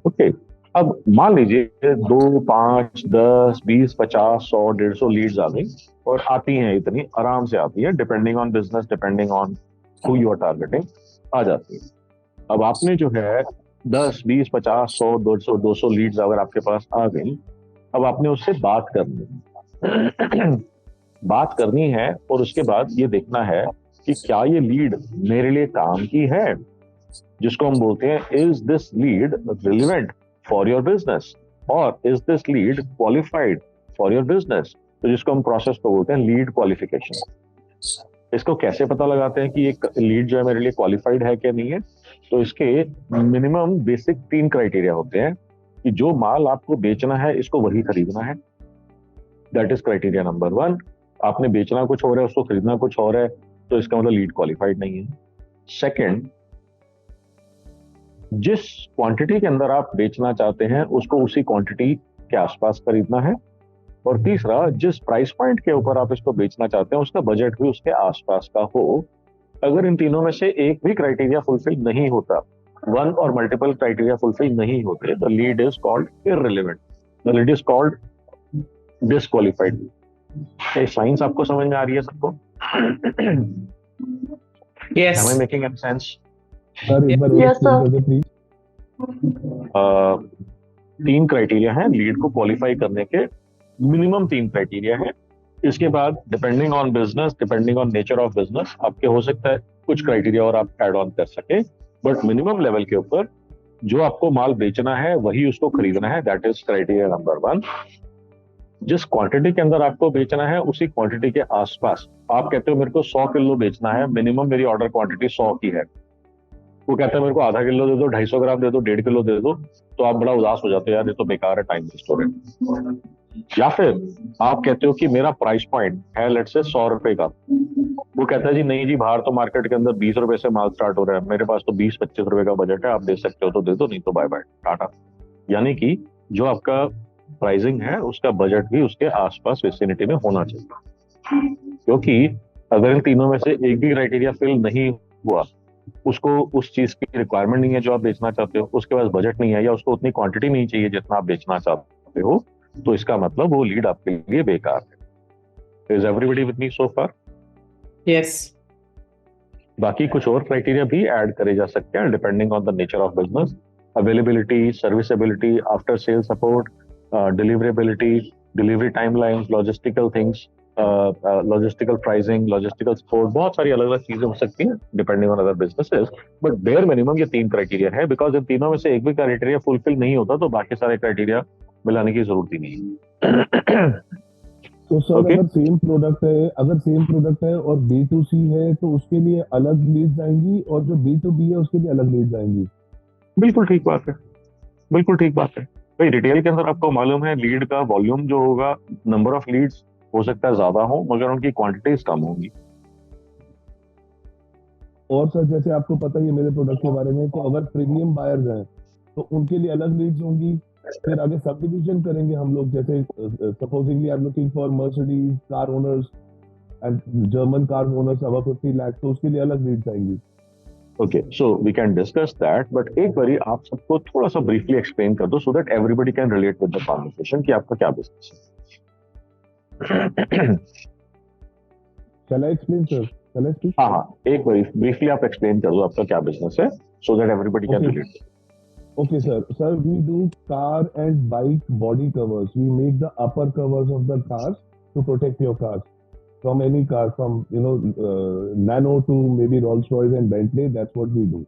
A: ओके, अब मान लीजिए 2, 5, 10, 20, 50, 100, 150 लीड्स आ गई, और आती हैं इतनी आराम से आती है, depending on business, depending on who you are targeting, आ जाती है। अब आपने जो है 10, 20, 50, 100, 200 लीड्स अगर आपके पास आ गई, अब आपने उससे बात करनी बात करनी है, और उसके बाद ये देखना है कि क्या ये लीड मेरे लिए काम की है, जिसको हम बोलते हैं is this lead relevant for your business, और is this lead qualified for your business. तो जिसको हम प्रोसेस को बोलते हैं लीड क्वालिफिकेशन। इसको कैसे पता लगाते हैं कि एक लीड जो है मेरे लिए क्वालिफाइड है क्या नहीं है? तो इसके मिनिमम बेसिक 3 क्राइटेरिया होते हैं कि जो माल आपको बेचना है इसको वही खरीदना है। That is criteria number 1। आपने बेचना कुछ और है, उसको खरीदना कुछ और है, तो इसका मतलब लीड क्वालिफाइड नहीं है। सेकंड, जिस क्वांटिटी के अंदर आप बेचना चाहते हैं उसको उसी क्वांटिटी के आसपास खरीदना है। और तीसरा, जिस प्राइस पॉइंट के ऊपर आप इसको बेचना चाहते हैं उसका बजट भी उसके आसपास का हो। अगर इन तीनों में से एक भी क्राइटेरिया फुलफिल नहीं होता, वन और मल्टीपल क्राइटेरिया फुलफिल नहीं होते, the lead is called irrelevant, the lead is called disqualified. ये साइंस आपको समझ में आ रही है सबको?
H: Yes.
A: Am I making any sense?
C: Sir एक बार और
B: Yes,
C: explain
B: sir.
C: कर दे प्लीज।
A: 3 क्राइटेरिया हैं लीड को क्वालिफाई करने के, मिनिमम 3 क्राइटेरिया है। इसके बाद depending on business, depending on nature of business, आपके हो सकता है कुछ क्राइटेरिया और आप ऐड ऑन कर सके, बट मिनिमम लेवल के ऊपर जो आपको माल बेचना है वही उसको खरीदना है। That is criteria number 1। जिस क्वांटिटी के अंदर आपको बेचना है उसी क्वांटिटी के आसपास, आप कहते हो मेरे को 100 किलो बेचना है, मिनिमम मेरी ऑर्डर क्वांटिटी 100 की है, वो कहता है मेरे को आधा किलो दे दो, 250 ग्राम दे दो, 1.5 किलो दे दो, तो आप बड़ा उदास हो जाते हो, यार ये तो बेकार है, टाइम वेस्ट हो रहा है। या फिर आप कहते हो कि मेरा प्राइस पॉइंट है लेट्स से 100 रुपए का, वो कहता है जी नहीं जी, बाहर तो मार्केट के अंदर 20 रुपए से माल स्टार्ट हो रहा है, मेरे पास तो 20-25 रुपए का बजट है, आप दे सकते हो तो दे दो, नहीं तो बाय बाय टाटा। यानी कि जो आपका प्राइसिंग है उसका बजट भी उसके आसपास विसिनिटी में होना चाहिए, क्योंकि अगर इन तीनों में से एक भी क्राइटेरिया फिल नहीं हुआ, उसको उस चीज की रिक्वायरमेंट नहीं है जो आप बेचना चाहते हो, उसके पास बजट नहीं है, या उसको उतनी क्वांटिटी नहीं चाहिए जितना आप बेचना चाहते हो, तो इसका मतलब वो लीड आपके लिए बेकार है। Is everybody with me so far?
H: Yes.
A: बाकी कुछ और क्राइटेरिया भी ऐड करे जा सकते हैं depending on the nature of business, availability, serviceability, after sale support, deliverability, delivery timelines, logistical things, logistical pricing, logistical support, बहुत सारी अलग अलग चीजें हो सकती हैं depending on other businesses, but bare minimum ये 3 क्राइटेरिया है, बिकॉज इन तीनों में से एक भी क्राइटेरिया फुलफिल नहीं होता तो बाकी सारे क्राइटेरिया मिलाने की जरूरत ही नहीं है।
C: तो सर
A: Okay.
C: अगर सेम प्रोडक्ट है और B2C है तो उसके लिए अलग लीड्स आएंगी, और जो B2B है उसके लिए अलग लीड्स आएंगी।
A: बिल्कुल ठीक बात है, बिल्कुल ठीक बात है भाई। रिटेल के अंदर आपको मालूम है लीड का वॉल्यूम जो होगा, नंबर ऑफ लीड्स हो सकता है ज्यादा हो मगर उनकी क्वांटिटीज कम होंगी।
C: और सर जैसे आपको पता ही है मेरे प्रोडक्ट के बारे में, तो अगर प्रीमियम बायर्स हैं तो उनके लिए अलग लीड्स होंगी। फिर आगे सब डिवीजन करेंगे हम लोग, जैसे supposingly I am looking for Mercedes car owners and German car owners above 50 lakh, तो उसके लिए अलग लीड्स आएंगी।
A: Okay, so we can discuss that, but एक बारी आप सबको थोड़ा सा ब्रीफली एक्सप्लेन कर दो so that everybody can relate with the conversation कि आपका क्या बिजनेस है।
C: Shall I explain, sir? Shall I speak?
A: हाँ, एक बारी ब्रीफली आप एक्सप्लेन कर दो आपका क्या बिजनेस है so that everybody can
C: Okay.
A: Relate.
C: Okay, sir. Sir, we do car and bike body covers. We make the upper covers of the cars to protect your cars from any car, from Nano to maybe Rolls Royce and Bentley. That's what we do.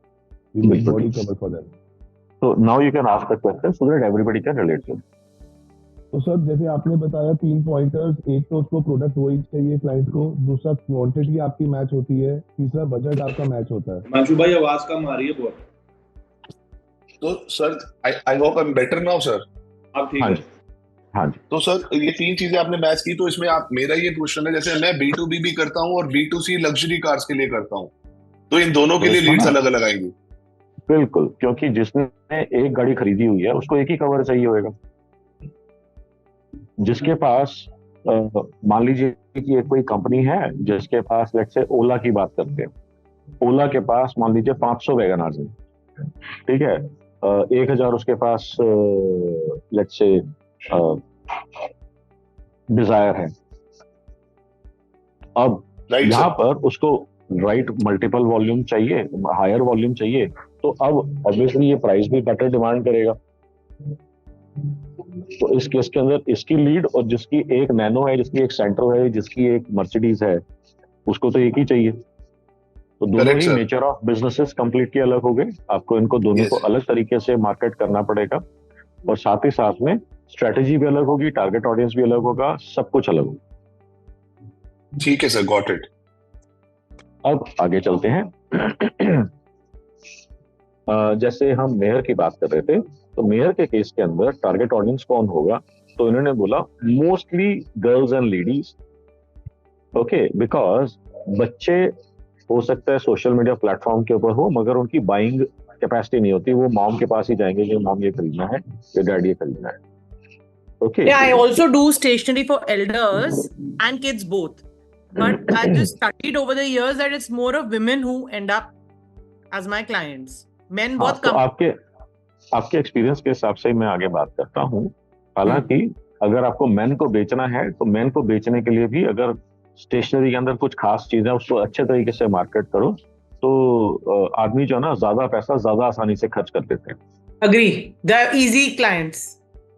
C: We make
A: Bilkul
C: body
A: theek.
C: cover for them.
A: So now you can ask the question so that everybody can relate to it.
C: तो sir जैसे आपने बताया 3 pointers, एक तो उसको product वही चाहिए client को, दूसरा क्वांटिटी आपकी मैच होती है, तीसरा बजट आपका मैच होता है।
I: हिमांशु भाई आवाज कम आ रही है बहुत।
E: तो sir I hope I am better now sir.
I: अब ठीक
A: हाँ
I: है।
A: जी, हाँ जी।
E: तो सर ये 3 चीजें आपने मैच की, तो इसमें आप मेरा ये क्वेश्चन है, जैसे मैं B2B भी करता हूँ और B2C लग्जरी कार्स के लिए करता हूँ, तो इन दोनों के लिए लीड्स अलग अलग आएंगी?
A: बिल्कुल, क्योंकि जिसने एक गाड़ी खरीदी हुई है उसको एक ही कवर चाहिए होगा। जिसके पास मान लीजिए कि एक कोई कंपनी है जिसके पास लेट्स से ओला की बात करते हैं, ओला के पास मान लीजिए 500 वैगनार्स हैं, ठीक है, 1000 उसके पास लेट्स से डिजायर है। अब
E: राइट
A: यहाँ
E: सर।
A: पर उसको राइट मल्टीपल वॉल्यूम चाहिए, हायर वॉल्यूम चाहिए, तो अब ऑब्वियसली ये प्राइस भी बेटर डिमांड करेगा। तो इस केस के अंदर इसकी लीड और जिसकी एक नैनो है, जिसकी एक सेंट्रो है, जिसकी एक मर्सिडीज है, उसको तो एक ही चाहिए। तो दोनों
E: Correct,
A: he
E: sir.
A: Nature of businesses completely अलग हो गए। आपको इनको दोनों
E: Yes.
A: को अलग तरीके से मार्केट करना पड़ेगा और साथ ही साथ में स्ट्रेटेजी भी अलग होगी, टारगेट ऑडियंस भी अलग होगा, सब कुछ अलग होगा।
E: ठीक है सर, गॉट इट।
A: अब आगे चलते हैं। जैसे हम मेयर की बात कर रहे थे, तो मेयर के केस के अंदर टारगेट ऑडियंस कौन होगा, तो इन्होंने बोला mostly girls and ladies. Okay, because बच्चे हो सकता है सोशल मीडिया प्लेटफॉर्म के ऊपर हो मगर उनकी बाइंग कैपेसिटी नहीं होती, वो मॉम के पास ही जाएंगे कि मॉम ये खरीदना है या डैडी ये खरीदना है। Okay.
F: Yeah, I also do stationery for elders and kids both. But I just studied over the years that it's more of women who end up as my clients. Men बहुत
A: तो
F: कम।
A: आपके experience के हिसाब से मैं आगे बात करता हूँ। हालांकि अगर आपको मेन को बेचना है तो मेन को बेचने के लिए भी अगर स्टेशनरी के अंदर कुछ खास चीजें उसको अच्छे तरीके से मार्केट करो तो आदमी जो है ना ज्यादा पैसा ज्यादा आसानी से खर्च कर देते हैं.
F: Agree. They're easy clients.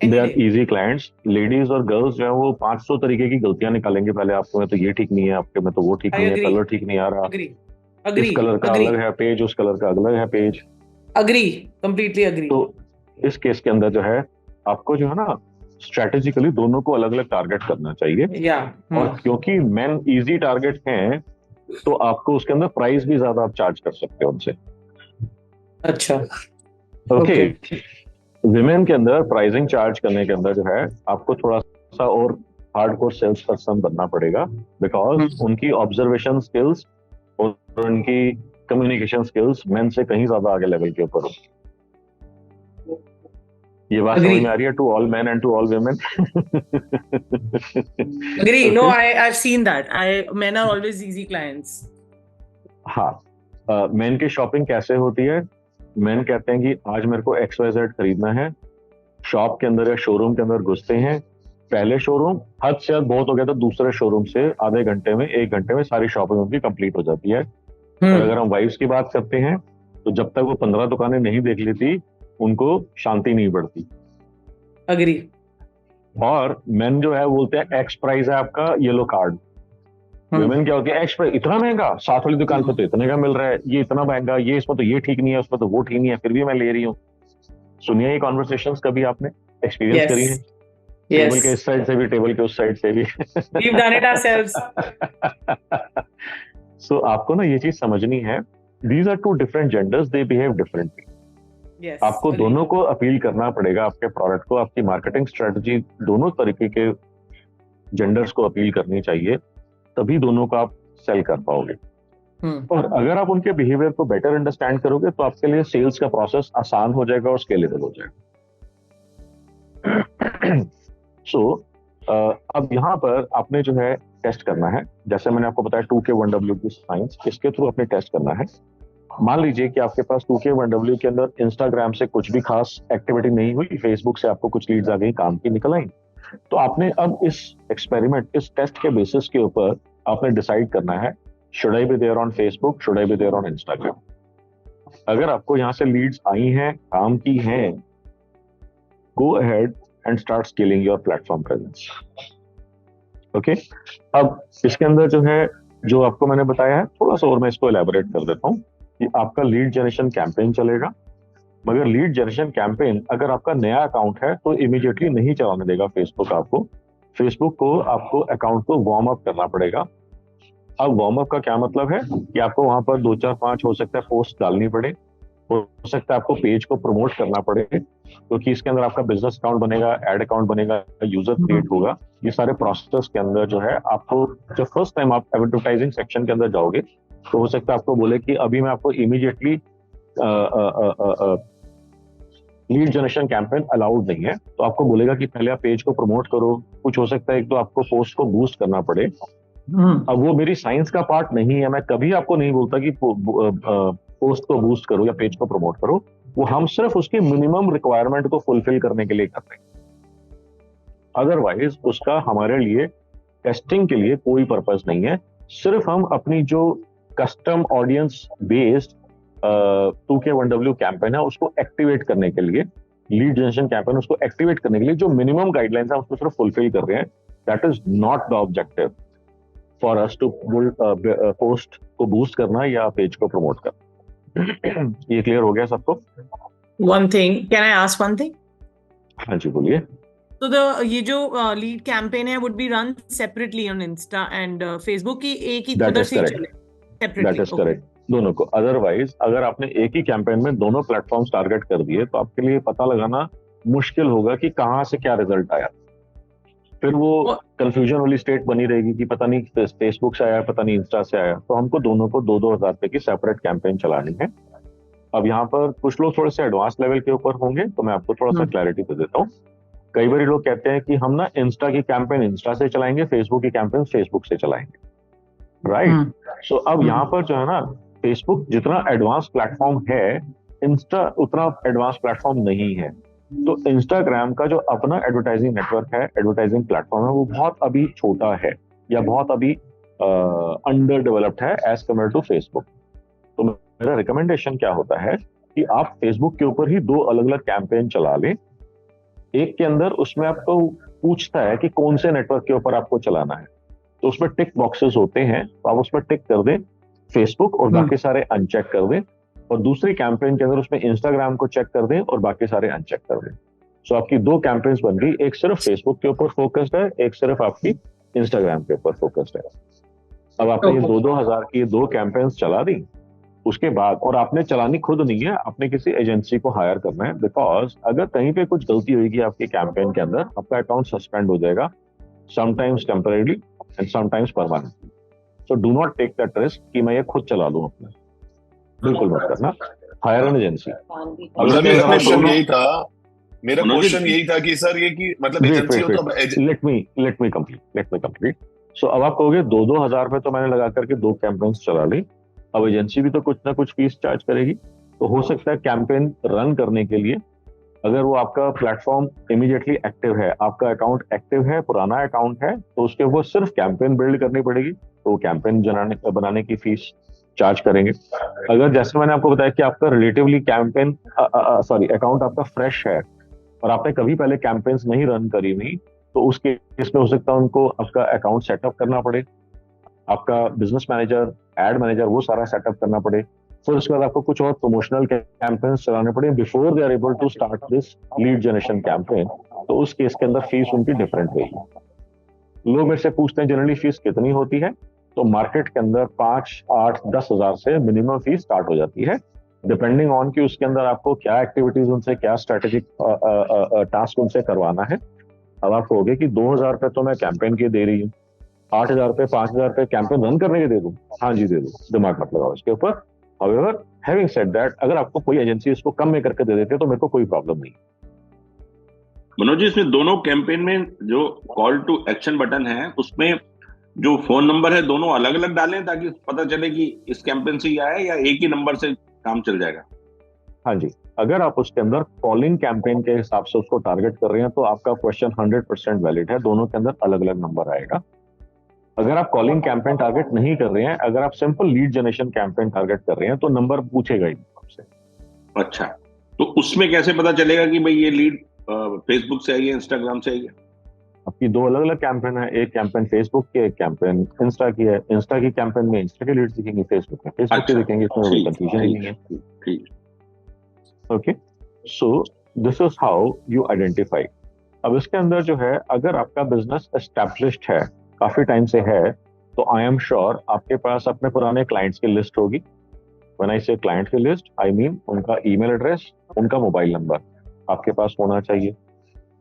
A: They are
F: Any day.
A: Easy clients. Ladies और गर्ल्स जो है वो 500 तरीके की गलतियां निकालेंगे पहले. आपको में तो ये ठीक नहीं है, आपके में तो वो ठीक
F: I
A: नहीं है,
F: agree.
A: कलर ठीक नहीं आ रहा,
F: Agree.
A: इस
F: Agree.
A: कलर का
F: Agree.
A: अलग है पेज, उस कलर का अलग है पेज.
F: Agree. Completely agree.
A: तो इस केस के अंदर जो है आपको जो है ना स्ट्रेटेजिकली दोनों को अलग अलग टारगेट करना चाहिए.
F: Yeah.
A: और क्योंकि मेन इजी टारगेट हैं तो आपको उसके अंदर प्राइस भी ज्यादा आप चार्ज कर सकते हो उनसे.
F: अच्छा.
A: ओके.
F: Okay.
A: विमेन के अंदर प्राइसिंग चार्ज करने के अंदर जो है आपको थोड़ा सा और हार्डकोर सेल्स पर्सन बनना पड़ेगा, बिकॉज उनकी ऑब्जर्वेशन स्किल्स और उनकी कम्युनिकेशन स्किल्स मेन से कहीं ज्यादा आगे लेवल के ऊपर हो. ये बात समझ
F: Agree.
A: में आ रही है? To all men and to all women.
F: Agree. No, I've seen that. Men are always easy clients.
A: हाँ. मेन की शॉपिंग कैसे होती है? मेन कहते हैं कि आज मेरे को XYZ खरीदना है. शॉप के अंदर या शोरूम के अंदर घुसते हैं. पहले शोरूम हद से हद बहुत हो गया तो दूसरे शोरूम से आधे घंटे में 1 घंटे में सारी शॉपिंग उनकी कंप्लीट हो जाती है. और अगर हम वाइफ्स की बात करते हैं तो जब तक वो 15 दुकानें नहीं देख लेती उनको शांति नहीं बढ़ती.
F: Agree.
A: और मेन जो है बोलते हैं एक्स प्राइस है आपका, ये लो कार्ड. विमेन क्या होती है? एक्स प्राइस इतना महंगा, साथ वाली दुकान पे तो इतने का मिल रहा है, ये इतना महंगा, ये इसमें तो ये ठीक नहीं है, उसमें तो वो ठीक नहीं है, फिर भी मैं ले रही हूँ. सुनिए ये कॉन्वर्सेशंस कभी आपने एक्सपीरियंस करी है? टेबल के
F: Yes.
A: इस साइड से भी, टेबल के उस साइड से भी.
F: We've done it ourselves.
A: सो आपको ना ये चीज समझनी है. These are two different genders, they behave differently.
F: Yes.
A: आपको
F: Agree.
A: दोनों को अपील करना पड़ेगा आपके प्रोडक्ट को. आपकी मार्केटिंग स्ट्रेटजी दोनों तरीके के जेंडर्स को अपील करनी चाहिए, तभी दोनों को आप सेल कर पाओगे. और अगर आप उनके बिहेवियर को बेटर अंडरस्टैंड करोगे तो आपके लिए सेल्स का प्रोसेस आसान हो जाएगा और स्केलेबल हो जाएगा. सो अब यहाँ पर आपने जो है टेस्ट करना है. जैसे मैंने आपको बताया 2K1W की साइंस, इसके थ्रू आपने टेस्ट करना है. मान लीजिए कि आपके पास 2K1W के अंदर इंस्टाग्राम से कुछ भी खास एक्टिविटी नहीं हुई, फेसबुक से आपको कुछ लीड्स आ गई, काम की निकल आई. तो आपने अब इस एक्सपेरिमेंट, इस टेस्ट के बेसिस के ऊपर आपने डिसाइड करना है, should I be there on Facebook, should I be there on Instagram. अगर आपको यहाँ से लीड्स आई हैं, काम की हैं, go ahead and start scaling your platform presence. Okay. अब इसके अंदर जो है, जो आपको मैंने बताया है, थोड़ा सा और मैं इसको एलैबोरेट कर देता हूँ कि आपका लीड जनरेशन कैंपेन चलेगा. मगर लीड जनरेशन कैंपेन अगर आपका नया अकाउंट है तो इमीडिएटली नहीं चलाने देगा फेसबुक आपको. फेसबुक को आपको अकाउंट को वार्म अप करना पड़ेगा. अब वार्म अप का क्या मतलब है कि आपको वहां पर 2 4 5 हो सकता है पोस्ट डालनी पड़े, हो सकता है आपको पेज को प्रमोट करना पड़े, क्योंकि इसके अंदर आपका बिजनेस अकाउंट बनेगा, एड अकाउंट बनेगा, यूजर क्रिएट होगा. ये सारे प्रोसेस के अंदर जो है आपको, जब फर्स्ट टाइम आप एडवर्टाइजिंग सेक्शन के अंदर जाओगे तो हो सकता है आपको बोले कि अभी मैं आपको immediately lead generation campaign allowed नहीं है. तो आपको बोलेगा कि पहले आप पेज को प्रमोट करो. कुछ हो सकता है एक तो आपको पोस्ट को बूस्ट करना पड़े. अब वो मेरी साइंस का पार्ट नहीं है. मैं कभी आपको नहीं बोलता कि पोस्ट को बूस्ट करो या पेज को प्रमोट करो. वो हम सिर्फ उसकी मिनिमम रिक्वायरमेंट को फुलफिल करने के लिए करते हैं. अदरवाइज उसका हमारे लिए टेस्टिंग के लिए कोई पर्पस नहीं है. सिर्फ हम अपनी जो custom audience based 2K1W campaign है उसको एक्टिवेट करने के लिए, लीड जनरेशन कैंपेन उसको एक्टिवेट करने के लिए जो मिनिमम गाइडलाइंस है उसको सिर्फ फुलफिल कर रहे हैं. That is not the objective for us to post को बूस्ट करना या पेज को प्रमोट करना. ये क्लियर हो गया सबको?
F: One thing, can I ask one thing?
A: हाँ जी बोलिए.
F: So ये जो lead campaign है would be run separately on Insta and Facebook की एक ही
A: That
F: उधर
A: is
F: से ही
A: correct.
F: चले separately.
A: That is correct. दोनों को. अदरवाइज अगर आपने एक ही कैंपेन में दोनों प्लेटफॉर्म्स टारगेट कर दिए तो आपके लिए पता लगाना मुश्किल होगा कि कहाँ से क्या रिजल्ट आया. फिर वो कंफ्यूजन वाली स्टेट बनी रहेगी कि पता नहीं फेसबुक से आया, पता नहीं इंस्टा से आया. तो हमको दोनों को 2,000 रुपए की सेपरेट कैंपेन चलानी है. अब यहाँ पर कुछ लोग थोड़े से एडवांस लेवल के ऊपर होंगे तो मैं आपको थोड़ा सा क्लैरिटी दे देता हूँ. कई बार लोग कहते हैं कि हम ना इंस्टा की कैंपेन इंस्टा से चलाएंगे, फेसबुक की कैंपेन फेसबुक से चलाएंगे. राइट. सो अब यहाँ पर जो है ना, फेसबुक जितना एडवांस प्लेटफॉर्म है, इंस्टा उतना एडवांस प्लेटफॉर्म नहीं है. तो इंस्टाग्राम का जो अपना एडवर्टाइजिंग नेटवर्क है, एडवर्टाइजिंग प्लेटफॉर्म है, वो बहुत अभी छोटा है या बहुत अभी अंडर डेवलप्ड है एज कम्पेयर टू फेसबुक। तो मेरा रिकमेंडेशन क्या होता है कि आप फेसबुक के ऊपर ही 2 अलग अलग कैंपेन चला लें। एक के अंदर उसमें आपको पूछता है कि कौन से नेटवर्क के ऊपर आपको चलाना है, तो उसमें टिक बॉक्सेस होते हैं, तो आप उसमें टिक कर दें फेसबुक और बाकी सारे अनचेक कर दें, और दूसरी कैंपेन के अंदर उसमें इंस्टाग्राम को चेक कर दें और बाकी सारे अनचेक कर दें। सो आपकी 2 कैंपेन्स बन गई, एक सिर्फ फेसबुक के ऊपर फोकस्ड है, एक सिर्फ आपकी इंस्टाग्राम के ऊपर फोकस्ड है। अब आपने ये 2-2 हजार की 2 कैंपेन्स चला दी, उसके बाद, और आपने चलानी खुद नहीं है, आपने किसी एजेंसी को हायर करना है, बिकॉज अगर कहीं पे कुछ गलती होगी आपके कैंपेन के अंदर, आपका अकाउंट सस्पेंड हो जाएगा, sometimes temporary and sometimes permanently. So do not take that risk कि मैं ये खुद चला लूं अपना, बिल्कुल मत करना, हायर एन एजेंसी।
E: मतलब मेरा क्वेश्चन यही था, मेरा क्वेश्चन यही था कि सर ये कि मतलब एजेंसी हो तो
A: लेट मी कंप्लीट। सो अब आप कहोगे 2-2 हजार रुपए तो मैंने लगा करके 2 कैंपेन्स चला ली, अब एजेंसी भी तो कुछ ना कुछ फीस चार्ज करेगी, तो हो सकता है कैंपेन रन करने के लिए, अगर वो आपका प्लेटफॉर्म इमीडिएटली एक्टिव है, आपका अकाउंट एक्टिव है, पुराना अकाउंट है, तो उसके ऊपर सिर्फ कैंपेन बिल्ड करनी पड़ेगी, तो कैंपेन बनाने की फीस चार्ज करेंगे। अगर जैसे मैंने आपको बताया कि आपका रिलेटिवली कैंपेन अकाउंट आपका फ्रेश है और आपने कभी पहले कैंपेन्स नहीं रन करी हुई, तो उस केस में हो सकता है उनको आपका अकाउंट सेटअप करना पड़े, आपका बिजनेस मैनेजर, एड मैनेजर, वो सारा सेटअप करना पड़े, फिर उसके बाद आपको कुछ और प्रमोशनल कैंपेन्स चलाने पड़े before they are able to start this lead generation campaign. तो उस केस के अंदर फीस उनकी डिफरेंट रहेगी। लोग मेरे से पूछते हैं जनरली फीस कितनी होती है, तो मार्केट के अंदर 5, 8, 10 हजार से मिनिमम फीस स्टार्ट हो जाती है, डिपेंडिंग ऑन कि उसके अंदर आपको क्या एक्टिविटीज उनसे, क्या स्ट्रेटेजिक टास्क उनसे करवाना है। अब आप कहोगे कि 2,000 रुपए तो मैं कैंपेन के दे रही हूँ, 8,000 रुपए, 5,000 रुपए कैंपेन रन करने के दे दूं? हाँ जी दे दो, दिमाग मत लगाओ इसके ऊपर। However, having said that, अगर आपको कोई एजेंसी इसको कम में करके दे देते तो मेरे को कोई प्रॉब्लम नहीं।
J: मनोज जी, इसमें दोनों कैंपेन में जो कॉल टू एक्शन बटन है, उसमें जो फोन नंबर है दोनों अलग अलग डालें ताकि पता चले कि इस कैंपेन से ही आया है, या एक ही नंबर से काम चल जाएगा?
A: हाँ जी, अगर आप उसके अंदर कॉलिंग कैंपेन के हिसाब से उसको टारगेट कर रहे हैं तो आपका क्वेश्चन 100% वैलिड है, दोनों के अंदर अलग अलग नंबर आएगा। अगर आप कॉलिंग कैंपेन टारगेट नहीं कर रहे हैं, अगर आप simple lead generation campaign target कर रहे हैं, तो नंबर पूछेगा ही आपसे।
J: अच्छा, तो उसमें कैसे पता चलेगा कि भाई ये लीड फेसबुक से आई है, इंस्टाग्राम से आई है?
A: आपकी 2 अलग अलग कैंपेन है, एक कैंपेन फेसबुक की, एक कैंपेन इंस्टा की है। इंस्टा की कैंपेन में इंस्टा के लीड्स दिखेंगे, फेसबुक में फेसबुक के दिखेंगे, इसमें कोई कंफ्यूजन नहीं है।
J: ठीक,
A: okay, so this is how you identify. अब इसके अंदर जो है, अगर आपका बिजनेस एस्टैब्लिश्ड है, काफी टाइम से है, तो आई एम श्योर आपके पास अपने पुराने क्लाइंट्स की लिस्ट होगी। व्हेन आई से क्लाइंट की लिस्ट, आई मीन उनका ईमेल एड्रेस, उनका मोबाइल नंबर आपके पास होना चाहिए।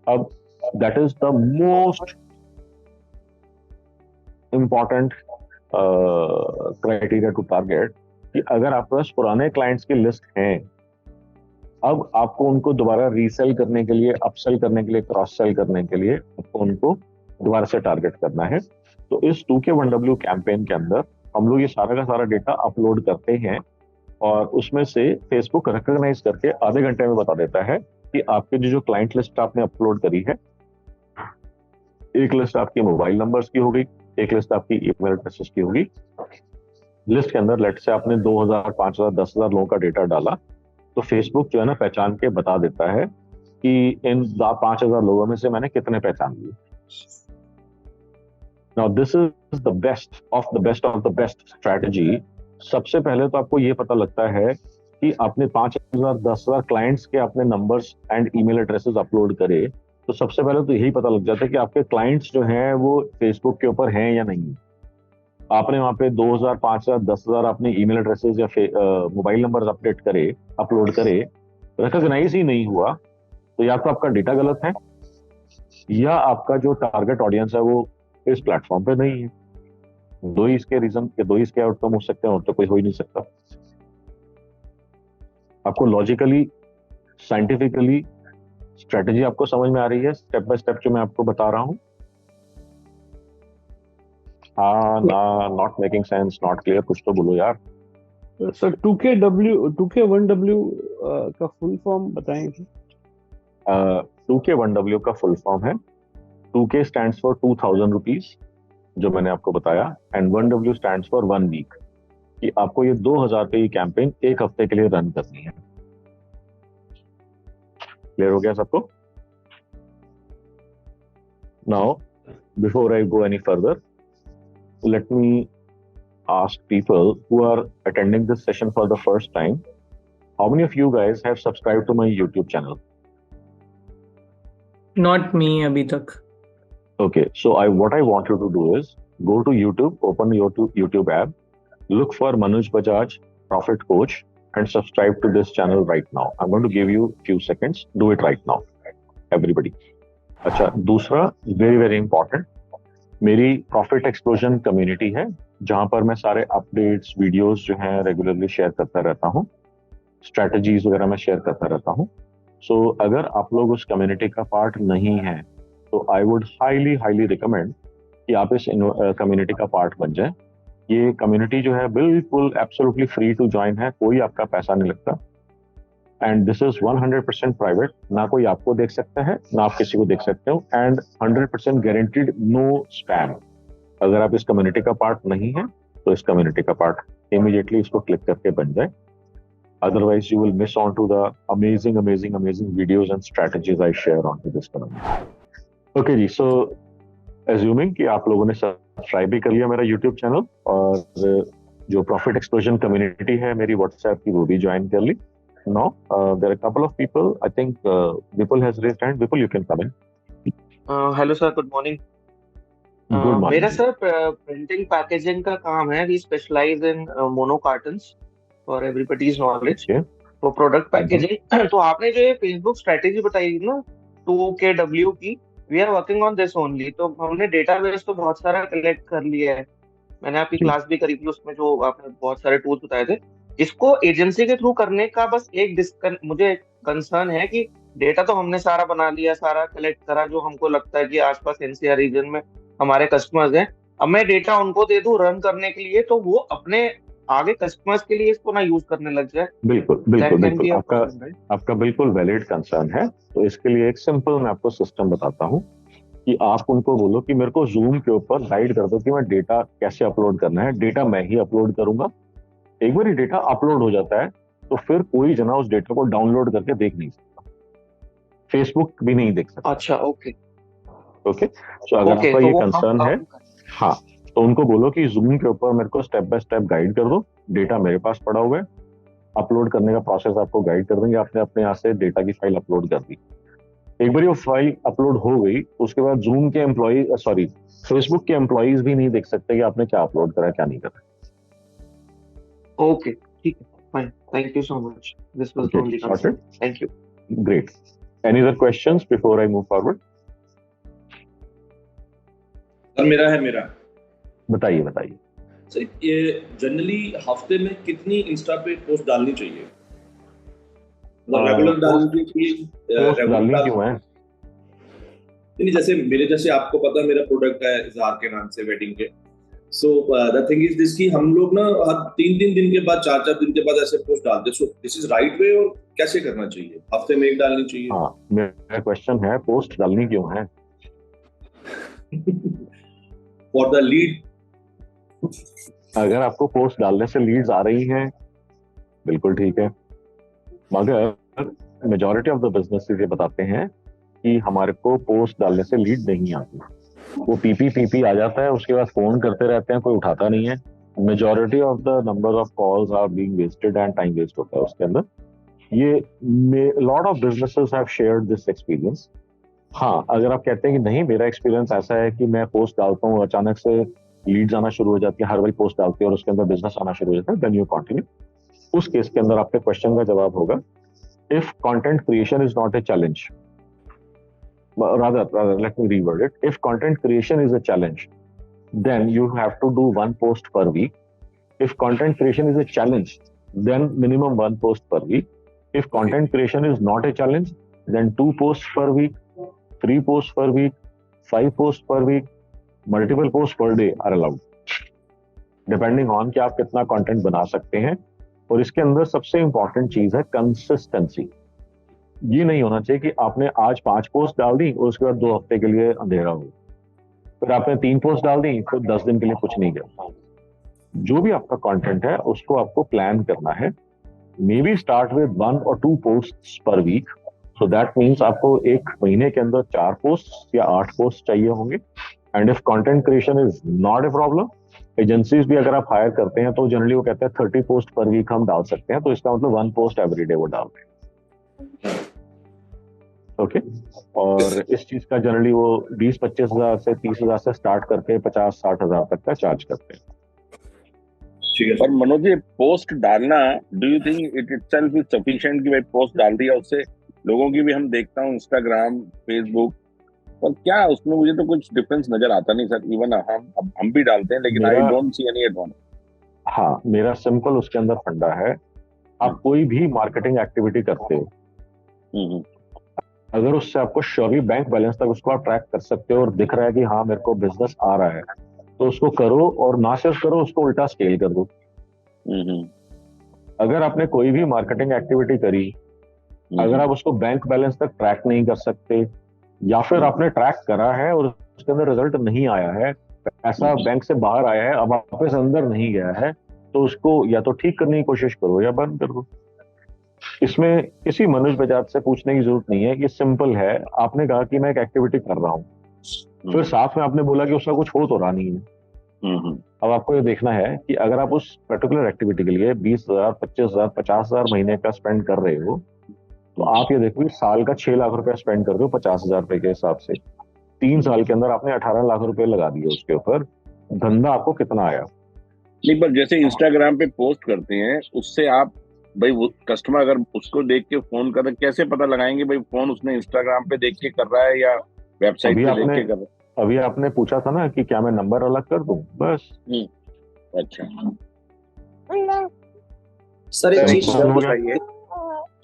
A: अब that is the most important criteria to target, कि अगर आपके पास पुराने क्लाइंट्स की लिस्ट हैं, अब आपको उनको दोबारा रीसेल करने के लिए, अपसेल करने के लिए, क्रॉस सेल करने के लिए आपको उनको दोबारा से टारगेट करना है। तो इस 2K1W कैंपेन के अंदर हम लोग ये सारा का सारा डेटा अपलोड करते हैं, और उसमें से फेसबुक रिकॉग्नाइज करके आधे घंटे में बता देता है कि आपके जो क्लाइंट लिस्ट आपने अपलोड करी है, एक लिस्ट आपकी मोबाइल नंबर्स की होगी, एक लिस्ट आपकी ईमेल एड्रेसेस की होगी। लिस्ट के अंदर लेट से आपने 2,000, 5,000, 10,000 लोगों का डेटा डाला, तो फेसबुक जो है ना पहचान के बता देता है कि इन 5,000 लोगों में से मैंने कितने पहचान लिए। Now this is the best of the best of the best strategy। सबसे पहले तो आपको ये पता लगता है कि आपने 5,000, 10,000 क्लाइंट्स के अपने numbers and email addresses upload करे, तो सबसे पहले तो यही पता लग जाता है कि आपके क्लाइंट्स जो हैं वो फेसबुक के ऊपर हैं या नहीं। आपने वहाँ पे 2,000, 5,000, 10,000 अपने ईमेल एड्रेसेस या मोबाइल नंबर अपलोड करे, रिकॉग्नाइज ही नहीं हुआ, तो या तो आपका डेटा गलत है, या आपका जो टारगेट ऑडियंस है वो इस प्लेटफॉर्म पे नहीं है। दो ही इसके रीजन के, दो ही इसके आउटकम हो सकते हैं, और तो कोई हो ही नहीं सकता। आपको लॉजिकली, साइंटिफिकली स्ट्रेटेजी आपको समझ में आ रही है, स्टेप बाय स्टेप जो मैं आपको बता रहा हूँ? हाँ ना, not making sense, not clear, कुछ तो बोलो यार।
D: सर 2K1W का फुल फॉर्म बताएंगे?
A: 2K1W का फुल फॉर्म है, 2K स्टैंड्स फॉर 2000 रुपीज जो मैंने आपको बताया, and 1W stands for 1 week, कि आपको ये 2000 रुपये की कैंपेन एक हफ्ते के लिए रन करनी है। क्लियर हो गया सबको? Now before I go any further, let me ask people who are attending this session for the first time, how many of you guys have subscribed to my YouTube channel?
H: Not me अभी तक.
A: Okay, so what I want you to do is go to YouTube, open your YouTube app, look for Manoj Bajaj Profit Coach and subscribe to this channel right now. I'm going to give you a few seconds. Do it right now, everybody. अच्छा, दूसरा very very important, मेरी profit explosion community है जहां पर मैं सारे updates videos जो हैं रेगुलरली शेयर करता रहता हूं, स्ट्रेटजीज वगैरह मैं शेयर करता रहता हूं। सो अगर आप लोग उस कम्युनिटी का पार्ट नहीं हैं तो I would highly highly recommend कि आप इस कम्युनिटी का पार्ट बन जाएं। ये कम्युनिटी जो है बिल्कुल एब्सोल्युटली फ्री टू ज्वाइन है, कोई आपका पैसा नहीं लगता, एंड दिस इज 100% प्राइवेट, ना कोई आपको देख सकता है ना आप किसी को देख सकते हो, एंड 100% गारंटीड नो स्पैम। अगर आप इस कम्युनिटी का पार्ट नहीं है तो इस कम्युनिटी का पार्ट इमीडिएटली इसको क्लिक करके बन जाए, otherwise you will miss on to the amazing amazing amazing videos and strategies I share on to this community. Okay जी, सो एज्यूमिंग कि आप लोगों ने सब्सक्राइब भी कर लिया मेरा यूट्यूब चैनल और जो प्रॉफिट एक्सप्लोजन कम्युनिटी है मेरी व्हाट्सएप की वो भी ज्वाइन कर ली। Now, there are a couple of people. I think Vipul has raised hand. Vipul, you can come in.
K: Hello sir, good morning.
A: Good morning.
K: मेरा sir printing packaging का काम है. We specialize in mono cartons for everybody's knowledge.
A: Okay.
K: For product packaging. तो आपने जो ये Facebook strategy बताई ना 2KW की, we are working on this only. तो हमने डेटाबेस तो बहुत सारा कलेक्ट कर लिया है. मैंने आपकी क्लास भी करी थी, उसमें जो आपने बहुत सारे टूल्स बताए थे. इसको एजेंसी के थ्रू करने का बस मुझे कंसर्न है कि डेटा तो हमने सारा बना लिया, सारा कलेक्ट करा जो हमको लगता है कि आसपास एनसीआर रीजन में हमारे कस्टमर्स हैं. अब मैं डेटा उनको दे दूं रन करने के लिए, तो वो अपने आगे कस्टमर्स के लिए इसको ना यूज करने लग जाए.
A: बिल्कुल बिल्कुल बिल्कुल, आपका बिल्कुल वैलिड कंसर्न है. तो इसके लिए एक सिंपल मैं आपको सिस्टम बताता हूँ कि आप उनको बोलो कि मेरे को जूम के ऊपर गाइड कर दो कि मैं डेटा कैसे अपलोड करना है. डेटा मैं ही अपलोड करूंगा. एक बार डेटा अपलोड हो जाता है तो फिर कोई जना उस डेटा को डाउनलोड करके देख नहीं सकता, फेसबुक भी नहीं देख सकता.
K: अच्छा, ओके
A: ओके. सो अगर आपका ये कंसर्न है, हाँ, तो उनको बोलो कि जूम के ऊपर मेरे को स्टेप बाय स्टेप गाइड कर दो. डेटा मेरे पास पड़ा हुआ है, अपलोड करने का प्रोसेस आपको गाइड कर देंगे. आपने अपने यहाँ से डेटा की फाइल अपलोड कर दी. एक बार वो फाइल अपलोड हो गई उसके बाद जूम के फेसबुक के एम्प्लॉइज भी नहीं देख सकते कि आपने क्या अपलोड करा क्या नहीं करा.
K: Okay, ठीक है, fine. Thank you so much. This was the only concern. Thank you.
A: Great. Any other questions before I move forward?
I: Sir मेरा
A: बताइए बताइए.
I: सर ये जनरली हफ्ते में कितनी इंस्टा पे पोस्ट डालनी चाहिए? रेगुलर डालनी
A: क्यों है?
I: नहीं, जैसे आपको पता मेरा प्रोडक्ट है इजहार के नाम से वेडिंग के. So the thing is this कि हम लोग ना 3 दिन के बाद 4 दिन के बाद ऐसे पोस्ट डालते हैं. So this is right way और कैसे करना चाहिए? हफ्ते में एक डालनी चाहिए?
A: हाँ, मेरा क्वेश्चन है पोस्ट डालनी क्यों है?
I: For the lead.
A: अगर आपको पोस्ट डालने से लीड्स आ रही हैं बिल्कुल ठीक है, मगर मेजॉरिटी ऑफ द बिजनेसेस ये बताते हैं कि हमारे को पोस्ट डालने से लीड नहीं आती. वो पीपी आ जाता है, उसके बाद फोन करते रहते हैं, कोई उठाता नहीं है. Majority of the number of calls are being wasted and time waste होता है उसके अंदर. ये lot of businesses have shared this experience. हाँ, अगर आप कहते हैं कि नहीं मेरा एक्सपीरियंस ऐसा है कि मैं पोस्ट डालता हूँ अचानक से लीड्स आना शुरू हो जाती है, हर बार पोस्ट डालती है और उसके अंदर बिजनेस आना शुरू हो जाता है, देन यू कंटिन्यू. उस केस के अंदर आपके क्वेश्चन का जवाब होगा if content creation is not a challenge. Rather, let me reword it. If content creation is a challenge, then you have to do 1 post per week. If content creation is a challenge, then minimum 1 post per week. If content creation is not a challenge, then 2 posts per week, 3 posts per week, 5 posts per week, multiple posts per day are allowed. Depending on कि आप कितना content बना सकते हैं. और इसके अंदर सबसे important चीज है consistency. ये नहीं होना चाहिए कि आपने आज 5 पोस्ट डाल दी और उसके बाद 2 हफ्ते के लिए अंधेरा हो, फिर आपने 3 पोस्ट डाल दी फिर 10 दिन के लिए कुछ नहीं किया। जो भी आपका कंटेंट है उसको आपको प्लान करना है। Maybe start with 1 or 2 post per week, so that means आपको एक महीने के अंदर 4 पोस्ट या 8 पोस्ट चाहिए होंगे। And if content creation is not a problem, agencies भी अगर आप हायर करते हैं तो जनरली वो कहते हैं 30 पोस्ट पर वीक हम डाल सकते हैं, तो इसका मतलब 1 पोस्ट एवरी डे वो डालते हैं। ओके और इस चीज का जनरली वो 20-25 हजार से 30 हजार से स्टार्ट करके 50-60 हजार तक का चार्ज करते हैं।
J: और मनोज जी, पोस्ट डालना, do you think it itself is sufficient कि भाई पोस्ट डाल दिया, उससे लोगों की भी हम देखता हूँ इंस्टाग्राम, फेसबुक, और क्या उसमें मुझे तो कुछ डिफरेंस नजर आता नहीं सर। इवन हम भी डालते हैं लेकिन I don't see any advantage.
A: हाँ, मेरा सिंपल उसके अंदर फंडा है, आप कोई भी मार्केटिंग एक्टिविटी करते हो, अगर उससे आपको श्योरली बैंक बैलेंस तक उसको आप ट्रैक कर सकते हो और दिख रहा है कि हाँ मेरे को बिजनेस आ रहा है, तो उसको करो, और ना सिर्फ करो उसको उल्टा स्केल कर दो। अगर आपने कोई भी मार्केटिंग एक्टिविटी करी, अगर आप उसको बैंक बैलेंस तक ट्रैक नहीं कर सकते, या फिर आपने ट्रैक करा है और उसके अंदर रिजल्ट नहीं आया है, पैसा बैंक से बाहर आया है अब वापस अंदर नहीं गया है, तो उसको या तो ठीक करने की कोशिश करो या बंद कर दो। इसमें किसी मनुष्य बजाज से पूछने की जरूरत नहीं है, ये सिंपल है। आपने कहा कि मैं एक एक्टिविटी कर रहा हूँ, फिर साथ में आपने बोला कि उसका कुछ हो तो रहा नहीं है। अब आपको ये देखना है कि अगर आप उस पर्टिकुलर एक्टिविटी के लिए 20,000, 25,000, 50,000 महीने का स्पेंड कर रहे हो, तो आप ये देखो कि साल का 6 लाख रुपए स्पेंड कर रहे हो 50,000 रुपए के हिसाब से, 3 साल के अंदर आपने 18 लाख रुपए लगा दिए उसके ऊपर, धंधा आपको कितना आया?
J: नहीं, पर जैसे इंस्टाग्राम पे पोस्ट करते हैं उससे आप भाई वो कस्टमर अगर उसको देख के फोन कर, कैसे पता लगाएंगे भाई फोन उसने इंस्टाग्राम पे देख के कर रहा है या वेबसाइट पे देख के कर रहा है?
A: अभी आपने पूछा था ना कि क्या मैं नंबर अलग कर दूं, बस।
J: अच्छा
L: सर एक चीज बताइए,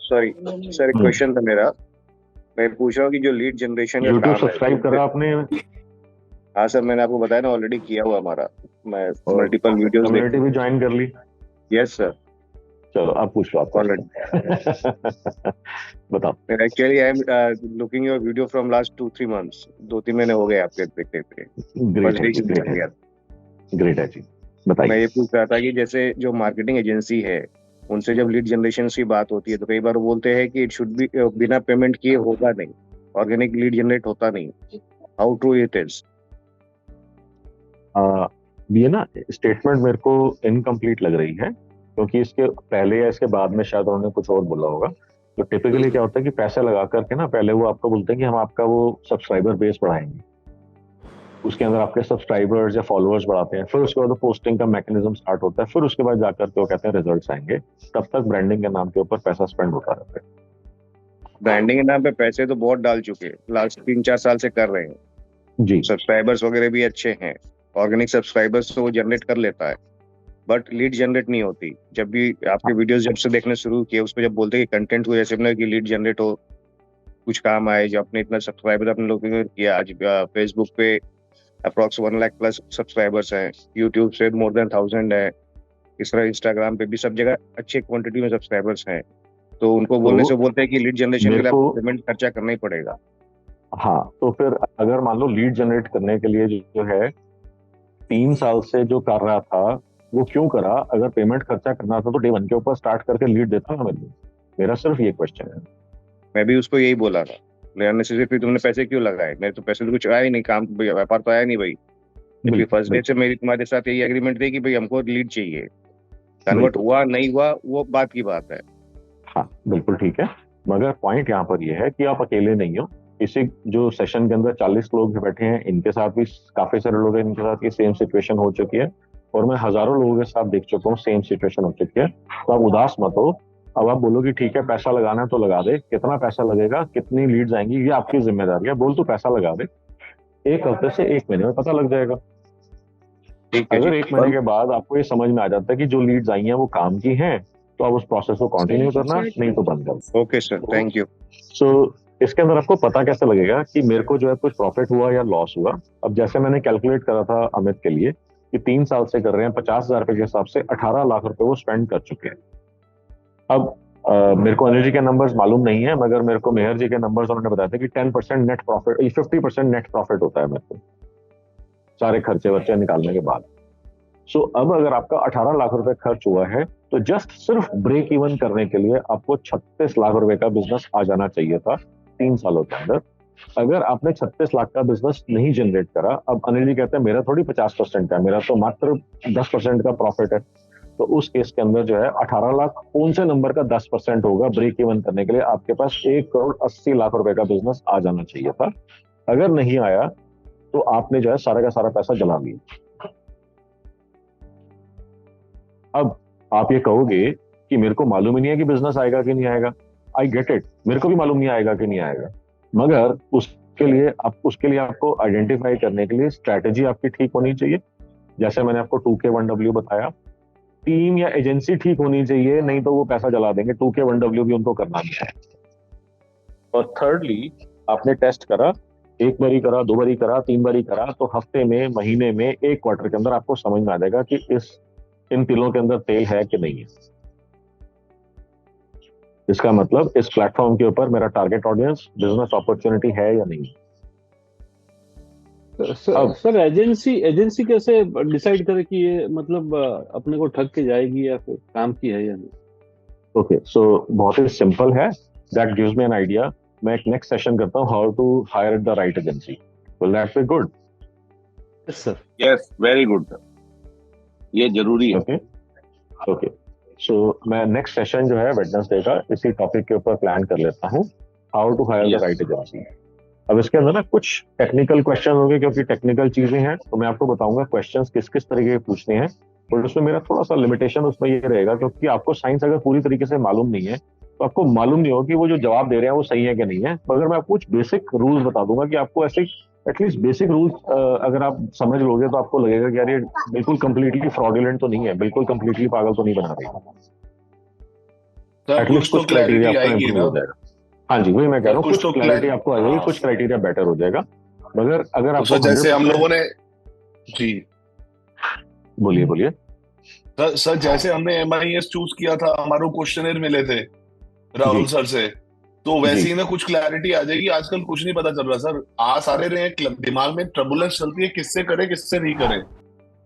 L: सॉरी सर एक क्वेश्चन था मेरा, मैं पूछ रहा हूँ कि जो लीड जनरेशन का
A: YouTube सब्सक्राइब करा आपने?
L: हाँ सर, मैंने आपको बताया ना ऑलरेडी किया हुआ हमारा, मैं मल्टीपल वीडियोस
A: कम्युनिटी भी ज्वाइन कर ली?
L: Yes sir.
A: चलो आप पूछ लो आप
L: ऑलरेडी
A: बताओ।
L: Actually I am looking your video from last 2-3 months, 2-3 महीने हो गए आपके देखते थे।
A: ग्रेट है जी, बताइए।
L: मैं ये पूछ रहा था कि जैसे जो मार्केटिंग एजेंसी है उनसे जब लीड जनरेशन की बात होती है तो कई बार वो बोलते हैं कि इट शुड बी बिना पेमेंट किए होगा नहीं, ऑर्गेनिक लीड जनरेट होता नहीं। How true it is?
A: ये ना स्टेटमेंट मेरे को इनकम्प्लीट लग रही है, क्योंकि इसके पहले या इसके बाद में शायद उन्होंने कुछ और बोला होगा। तो टिपिकली क्या होता है कि पैसे लगा करके ना पहले वो आपको बोलते हैं कि हम आपका वो सब्सक्राइबर बेस बढ़ाएंगे, उसके अंदर आपके सब्सक्राइबर्स या फॉलोअर्स बढ़ाते हैं, फिर उसके बाद पोस्टिंग का मैकेनिज्म स्टार्ट होता है, फिर उसके बाद जाकर के वो कहते हैं रिजल्ट्स आएंगे। तब तक ब्रांडिंग के नाम के ऊपर पैसा स्पेंड होता रहता है।
L: ब्रांडिंग के नाम पे पैसे तो बहुत डाल चुके हैं, लास्ट 3-4 साल से कर रहे हैं
A: जी।
L: सब्सक्राइबर्स वगैरह भी अच्छे हैं, ऑर्गेनिक सब्सक्राइबर्स तो वो जनरेट कर लेता है, बट लीड जनरेट नहीं होती। जब भी आपके वीडियोस जब से देखने शुरू किए उसमें जब बोलते हैं कि कंटेंट को जैसे कि लीड जनरेट हो, कुछ काम आए, जो आपने इतना सब्सक्राइबर अपने लोगों ने किया, आज फेसबुक पे अप्रॉक्स 1 लाख प्लस सब्सक्राइबर्स हैं, यूट्यूब से मोर देन 1000 है, इस तरह इंस्टाग्राम पे भी सब जगह अच्छे क्वांटिटी में सब्सक्राइबर्स हैं, तो उनको बोलने से बोलते हैं कि लीड जनरेशन के लिए आपको पेमेंट खर्चा करना ही पड़ेगा।
A: हाँ, तो फिर अगर मान लो लीड जनरेट करने के लिए जो है 3 साल से जो कर रहा था वो क्यों करा? अगर पेमेंट खर्चा करना था तो डे 1 के ऊपर स्टार्ट करके लीड देता ना। मेरा सिर्फ ये क्वेश्चन है।
L: मैं भी उसको यही बोला था, फिर तुमने पैसे क्यों लगाए? मेरे तो पैसे तो कुछ आया ही नहीं, काम व्यापार तो आया नहीं भाई। क्योंकि फर्स्ट डे से मेरी तुम्हारे साथ यही एग्रीमेंट थी कि भाई हमको लीड चाहिए, कन्वर्ट हुआ नहीं हुआ वो बात की बात है।
A: हाँ बिल्कुल ठीक है, मगर पॉइंट यहाँ पर ये है कि आप अकेले नहीं हो। इसी जो सेशन के अंदर 40 लोग बैठे हैं, इनके साथ भी काफी सारे लोग हैं, इनके साथ ये सेम सिचुएशन हो चुकी है, और मैं हजारों लोगों के साथ देख चुका हूँ सेम सिचुएशन हो चुकी है। तो आप उदास मत हो। अब आप बोलो कि ठीक है पैसा लगाना है तो लगा दे, कितना पैसा लगेगा, कितनी लीड्स आएंगी, ये आपकी जिम्मेदारी है। बोल तो पैसा लगा दे, 1 हफ्ते से 1 महीने में पता लग जाएगा। अगर 1 महीने के बाद आपको ये समझ में आ जाता है कि जो लीड्स आई हैं वो काम की हैं, तो आप उस प्रोसेस को कंटिन्यू करना, नहीं तो बंद कर।
L: Okay sir, thank you.
A: So इसके अंदर आपको पता कैसे लगेगा कि मेरे को जो है कुछ प्रॉफिट हुआ या लॉस हुआ? अब जैसे मैंने कैलकुलेट करा था अमित के लिए कि 3 साल से कर रहे हैं, 50,000 रुपए के हिसाब से 18 लाख रुपए वो स्पेंड कर चुके हैं। अब मेरे को अनिल जी के नंबर्स मालूम नहीं है, मगर मेरे को मेहर जी के नंबर्स उन्होंने बताया था कि 10% नेट प्रॉफिट, 50% नेट प्रॉफिट होता है मेरे को सारे खर्चे वर्चे निकालने के बाद। सो अब अगर आपका 18 लाख रुपए खर्च हुआ है तो जस्ट सिर्फ ब्रेक इवन करने के लिए आपको 36 लाख रुपए का बिजनेस आ जाना चाहिए था 3 सालों के अंदर। अगर आपने 36 लाख का बिजनेस नहीं जनरेट करा, अब अनिल जी कहते हैं मेरा थोड़ी 50% है, मेरा तो मात्र 10% का प्रॉफिट है, तो उस केस के अंदर जो है 18 लाख कौन से नंबर का 10% होगा ब्रेक इवन करने के लिए? आपके पास 1,80,00,000 रुपए का बिजनेस आ जाना चाहिए था। अगर नहीं आया तो आपने जो है सारा का सारा पैसा जला लिया। अब आप ये कहोगे कि मेरे को मालूम ही नहीं है कि बिजनेस आएगा कि नहीं आएगा। आई गेट इट, मेरे को भी मालूम नहीं आएगा कि नहीं आएगा, मगर उसके लिए आपको आइडेंटिफाई करने के लिए स्ट्रैटेजी आपकी ठीक होनी चाहिए। जैसे मैंने आपको 2K1W बताया, टीम या एजेंसी ठीक होनी चाहिए, नहीं तो वो पैसा जला देंगे। 2K1W भी उनको करना नहीं है। और थर्डली, आपने टेस्ट करा, एक बारी करा, 2 बारी करा, 3 बारी करा, तो हफ्ते में, महीने में, 1 क्वार्टर के अंदर आपको समझ में आ जाएगा कि इन तिलों के अंदर तेल है कि नहीं है। इसका मतलब इस प्लेटफॉर्म के ऊपर मेरा टारगेट ऑडियंस, बिजनेस अपॉर्चुनिटी है या नहीं।
D: सर एजेंसी कैसे डिसाइड करे कि ये मतलब अपने को ठग के जाएगी या फिर काम की है या नहीं?
A: ओके, सो बहुत ही सिंपल है, that gives me an idea. मैं एक नेक्स्ट सेशन करता हूँ, how to hire the right agency. Will that be good?
D: Yes sir.
J: Yes, very good sir, ये जरूरी है।
A: ओके, सो मैं नेक्स्ट सेशन जो है वेडनेसडे का इसी टॉपिक के ऊपर प्लान कर लेता हूँ, how to hire the right agency. अब इसके अंदर ना कुछ टेक्निकल क्वेश्चन होंगे, क्योंकि टेक्निकल चीजें हैं, तो मैं आपको बताऊंगा क्वेश्चंस किस किस तरीके के पूछने हैं। और उसमें मेरा थोड़ा सा लिमिटेशन उसमें ये रहेगा, क्योंकि आपको साइंस अगर पूरी तरीके से मालूम नहीं है तो आपको मालूम नहीं होगा कि वो जो जवाब दे रहे हैं वो सही है कि नहीं है। मगर मैं आपको कुछ बेसिक रूल्स बता दूंगा कि आपको ऐसे एटलीस्ट बेसिक रूल्स अगर आप समझ लोगे तो आपको लगेगा कि यार ये बिल्कुल कंप्लीटली फ्रॉडुलेंट तो नहीं है, बिल्कुल कंप्लीटली पागल तो नहीं बना रही। एटलीस्ट कुछ क्राइटेरिया आपका इंप्रूव हो जाएगा। हाँ जी, वही मैं कह रहा हूँ, कुछ क्लैरिटी आपको आ जाएगी, कुछ क्राइटेरिया बेटर हो जाएगा। मगर अगर आपको
E: जैसे हम लोगों ने जी
A: बोलिए
E: सर, जैसे हमने MIS चूज किया था, हमारे क्वेश्चनर मिले थे राहुल सर से, तो वैसे ही ना कुछ क्लैरिटी आ जाएगी। आजकल कुछ नहीं पता चल रहा सर, आ सारे रहे हैं, दिमाग में ट्रबुलेंस चलती है, किससे करें किससे नहीं करें।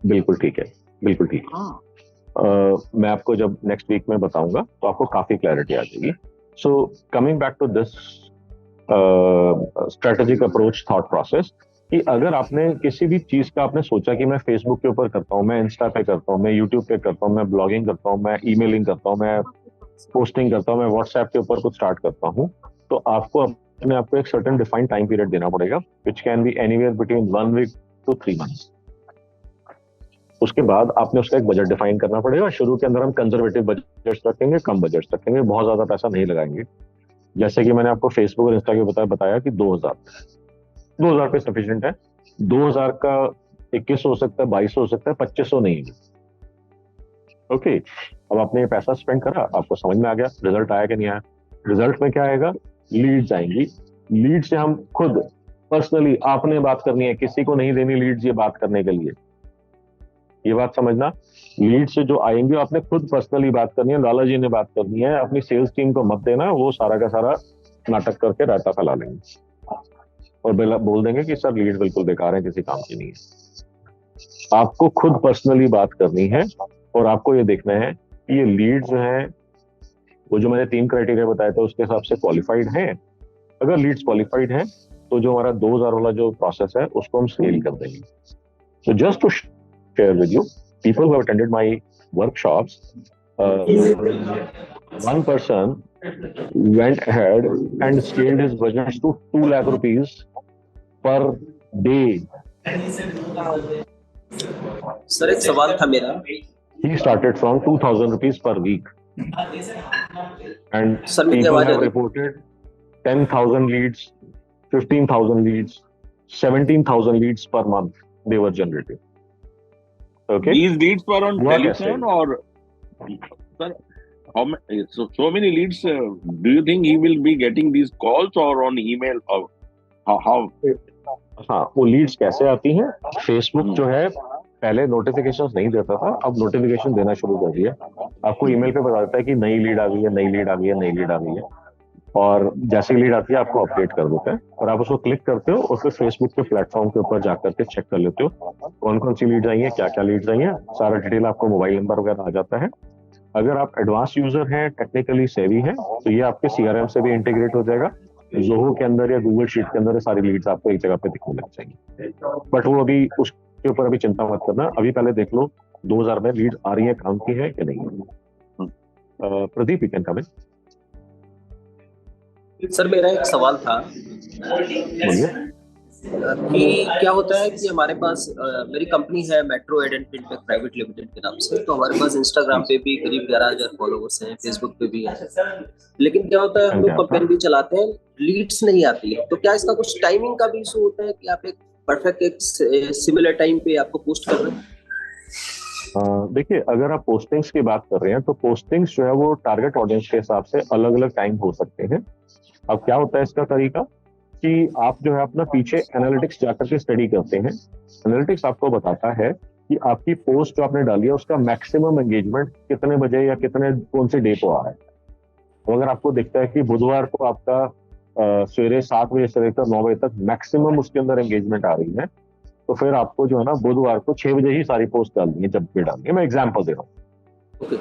E: बिल्कुल ठीक है, बिल्कुल ठीक है। मैं आपको जब नेक्स्ट वीक में बताऊंगा तो आपको काफी क्लैरिटी आ जाएगी। So coming back to this strategic approach thought process, कि अगर आपने किसी भी चीज का आपने सोचा कि मैं फेसबुक के ऊपर करता हूँ, मैं इंस्टा पे करता हूँ, मैं यूट्यूब पे करता हूँ, मैं ब्लॉगिंग करता हूँ, मैं ईमेलिंग करता हूँ, मैं पोस्टिंग करता हूँ, मैं व्हाट्सएप के ऊपर कुछ स्टार्ट करता हूँ, तो आपको अपने आपको एक सर्टेन डिफाइंड टाइम पीरियड देना पड़ेगा, which can be anywhere between 1 week to 3 months। उसके बाद आपने उसका एक बजट डिफाइन करना पड़ेगा। शुरू के अंदर हम कंजर्वेटिव बजट्स रखेंगे, कम बजट्स रखेंगे, बहुत ज्यादा पैसा नहीं लगाएंगे। जैसे कि मैंने आपको फेसबुक और इंस्टा के बताया कि 2000 पे सफिशिएंट है। 2000 का 2100 हो सकता है, 2200 हो सकता है, 2500 नहीं है। ओके, अब आपने ये पैसा स्पेंड करा, आपको समझ में आ गया रिजल्ट आया कि नहीं आया। रिजल्ट में क्या आएगा? लीड्स आएंगी। लीड से हम खुद पर्सनली, आपने बात करनी है, किसी को नहीं देनी लीड्स ये बात करने के लिए। ये बात समझना, लीड से जो आएंगे आपने खुद पर्सनली बात करनी है, लाला जी ने बात करनी है। अपनी सेल्स टीम को मत देना, वो सारा का सारा नाटक करके रायता फैला लेंगे और बोल देंगे कि सर लीड बिल्कुल बेकार है, किसी काम की नहीं है। आपको खुद पर्सनली बात करनी है और आपको ये देखना है कि ये लीड जो है, वो जो मैंने 3 क्राइटेरिया बताया था उसके हिसाब से क्वालिफाइड है। अगर लीड्स क्वालिफाइड है तो जो हमारा 2000 वाला जो प्रोसेस है उसको हम स्केल कर देंगे। तो just to share with you, people who have attended my workshops, one person went ahead and scaled his budgets to 2 lakh rupees per day.
M: Sir एक सवाल था मेरा।
A: He started from 2000 rupees per week and people have reported 10,000 leads, 15,000 leads, 17,000 leads per month they were generating. Okay.
J: These leads were on telephone or sir, how many, so many leads, do you think he will be getting these calls or on email or how?
A: हाँ, वो Leeds कैसे आती हैं? Facebook जो है
E: पहले notifications नहीं देता था, अब नोटिफिकेशन देना शुरू कर दिया। आपको ईमेल पे बता देता है कि नई लीड आ गई है, नई लीड आ गई है, नई लीड आ गई है, और जैसी लीड आती है आपको अपडेट कर देता है और आप उसको क्लिक करते हो और फिर फेसबुक के प्लेटफॉर्म के ऊपर जाकर के चेक कर लेते हो कौन कौन सी लीड्स आई है, क्या क्या लीड्स आई है, सारा डिटेल आपको मोबाइल नंबर वगैरह आ जाता है। अगर आप एडवांस यूजर हैं, टेक्निकली सेवी हैं, तो ये आपके सीआरएम से भी इंटीग्रेट हो जाएगा। जोहो के अंदर या गूगल शीट के अंदर ये सारी लीड्स आपको एक जगह पे दिखने लग जाएंगी। बट वो अभी उसके ऊपर अभी चिंता मत करना, अभी पहले देख लो 2000 में लीड आ रही है, काम की है कि नहीं। Pradeep, you can come in.
M: Sir मेरा एक सवाल था
E: बोलिए।
M: कि क्या होता है कि हमारे पास मेरी कंपनी है metro ad and fintech private limited के नाम से, तो हमारे पास इंस्टाग्राम पे भी करीब 11,000 फॉलोअर्स हैं, फेसबुक पे भी है, लेकिन क्या होता है हम लोग कैंपेन भी चलाते हैं, लीड्स नहीं आती है। तो क्या इसका कुछ टाइमिंग का भी इशू होता है कि आप एक परफेक्ट एक सिमिलर टाइम पे आपको पोस्ट कर रहे हैं?
E: देखिए, अगर आप पोस्टिंग्स की बात कर रहे हैं तो पोस्टिंग्स जो है वो टारगेट ऑडियंस के हिसाब से अलग अलग टाइम हो सकते हैं। अब क्या होता है इसका तरीका कि आप जो है अपना पीछे एनालिटिक्स जाकर के स्टडी करते हैं। एनालिटिक्स आपको बताता है कि आपकी पोस्ट जो आपने डाली है उसका मैक्सिमम एंगेजमेंट कितने बजे या कितने कौन से डे को आ रहा है। तो अगर आपको दिखता है कि बुधवार को आपका सवेरे 7 बजे से लेकर 9 बजे तक मैक्सिमम उसके अंदर एंगेजमेंट आ रही है, तो फिर आपको जो है ना बुधवार को 6 बजे ही सारी पोस्ट डालनी है, जब भी डालनी है। मैं एग्जाम्पल दे रहा हूँ।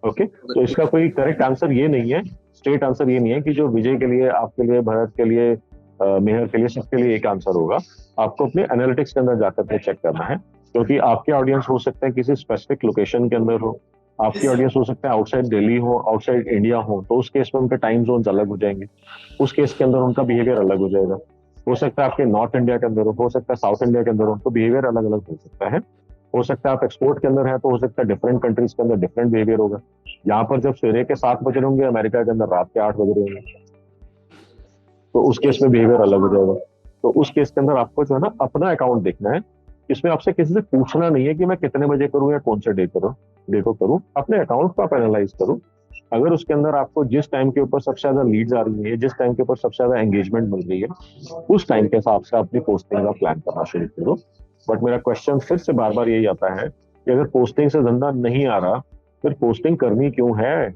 E: ओके, तो इसका कोई करेक्ट आंसर ये नहीं है, स्ट्रेट आंसर ये नहीं है कि जो विजय के लिए, आपके लिए, भरत के लिए, मेहर के लिए, सबके लिए एक आंसर होगा। आपको अपने एनालिटिक्स के अंदर जाकर के चेक करना है, क्योंकि आपके ऑडियंस हो सकते हैं किसी स्पेसिफिक लोकेशन के अंदर हो, आपकी ऑडियंस हो सकता है आउटसाइड दिल्ली हो, आउटसाइड इंडिया हो, तो उस केस में उनके टाइम जोन अलग हो जाएंगे, उस केस के अंदर उनका बिहेवियर अलग हो जाएगा। हो सकता है आपके नॉर्थ इंडिया के अंदर हो सकता है साउथ इंडिया के अंदर हो, तो बिहेवियर अलग अलग हो सकता है। हो सकता है आप एक्सपोर्ट के अंदर है तो हो सकता है डिफरेंट कंट्रीज के अंदर डिफरेंट बिहेवियर होगा। यहाँ पर जब सवेरे के 7 बजे होंगे, अमेरिका के अंदर रात के 8 बजे होंगे, तो उस केस में बिहेवियर अलग हो जाएगा। तो उस केस के अंदर आपको जो है ना अपना अकाउंट देखना है। इसमें आपसे किसी से पूछना नहीं है कि मैं कितने बजे करूं या कौन से डे को करूं। अपने अकाउंट को आप एनालाइज करो। अगर उसके अंदर आपको जिस टाइम के ऊपर सबसे ज्यादा लीड्स आ रही है, जिस टाइम के ऊपर सबसे ज्यादा एंगेजमेंट मिल रही है, उस टाइम के हिसाब से अपनी पोस्टिंग का प्लान करना शुरू करो। बट मेरा क्वेश्चन फिर से बार बार यही आता है कि अगर पोस्टिंग से धंधा नहीं आ रहा, फिर पोस्टिंग करनी क्यों है?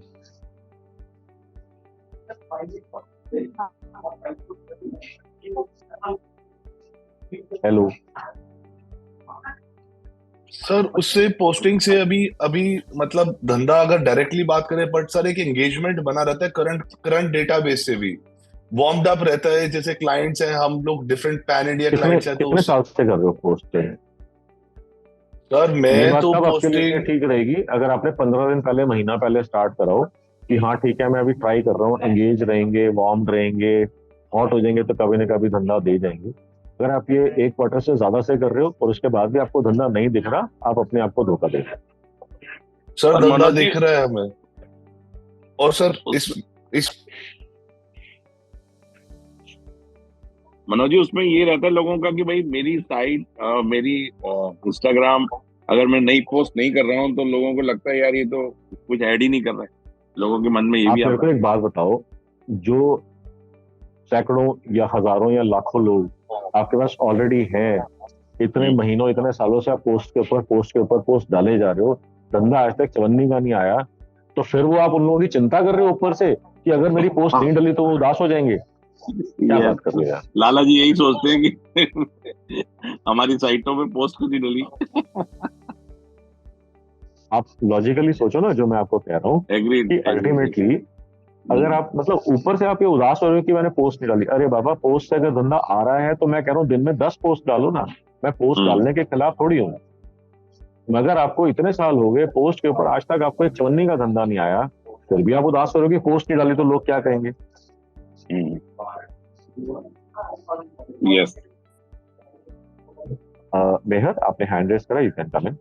E: हेलो
C: सर, उससे पोस्टिंग से अभी मतलब धंधा अगर डायरेक्टली बात करें, बट सर एक एंगेजमेंट बना रहता है करंट डेटाबेस से भी वार्म्ड अप रहता है। जैसे क्लाइंट्स हैं हम लोग, डिफरेंट पैन इंडिया क्लाइंट्स हैं, तो
E: कितने साल से कर रहे हो पोस्टिंग?
C: सर मैं तो
E: पोस्टिंग ठीक रहेगी अगर आपने 15 दिन पहले, महीना पहले स्टार्ट कराओ कि हाँ ठीक है मैं अभी ट्राई कर रहा हूँ, एंगेज रहेंगे, वार्म रहेंगे, हॉट हो जाएंगे तो कभी ना कभी धंधा दे जाएंगे। अगर आप ये 1 क्वार्टर से ज्यादा से कर रहे हो और उसके बाद भी आपको धंधा नहीं दिख रहा, आप अपने आप को धोखा दे रहे हो।
C: सर धंधा दिख रहा है हमें। और सर इस
J: मनोज जी, उसमें ये रहता है लोगों का कि भाई मेरी साइट, मेरी इंस्टाग्राम अगर मैं नई पोस्ट नहीं कर रहा हूँ तो लोगों को लगता है यार ये तो कुछ ऐड ही नहीं कर रहा है। लोगों के मन में ये भी आता है।
E: एक बात बताओ, जो सैकड़ों या हजारों या लाखों लोग आपके पास ऑलरेडी हैं, इतने महीनों, इतने सालों से आप पोस्ट के ऊपर पोस्ट डाले जा रहे हो, धंधा आज तक चवन्नी का नहीं आया, तो फिर वो आप उन लोगों की चिंता कर रहे हो ऊपर से कि अगर मेरी पोस्ट नहीं डली तो वो उदास हो जाएंगे। क्या बात कर रहे हैं
J: लाला जी? यही सोचते हैं कि हमारी साइटों पे पोस्ट क्यों नहीं डली।
E: आप लॉजिकली सोचो ना, जो मैं आपको कह रहा हूँ कि अल्टीमेटली अगर आप मतलब ऊपर से आप ये उदास हो रहे हो कि मैंने पोस्ट नहीं डाली, अरे बाबा पोस्ट से अगर धंधा आ रहा है तो मैं कह रहा हूँ दिन में 10 पोस्ट डालो ना, मैं पोस्ट डालने के खिलाफ थोड़ी हूँ। मगर आपको इतने साल हो गए पोस्ट के ऊपर, आज तक आपको एक चवन्नी का धंधा नहीं आया, फिर भी आप उदास हो रहे हो कि पोस्ट नहीं डाली तो लोग क्या कहेंगे।
J: यस
E: मेहर, आपने हैंड रेज करा, you can come in.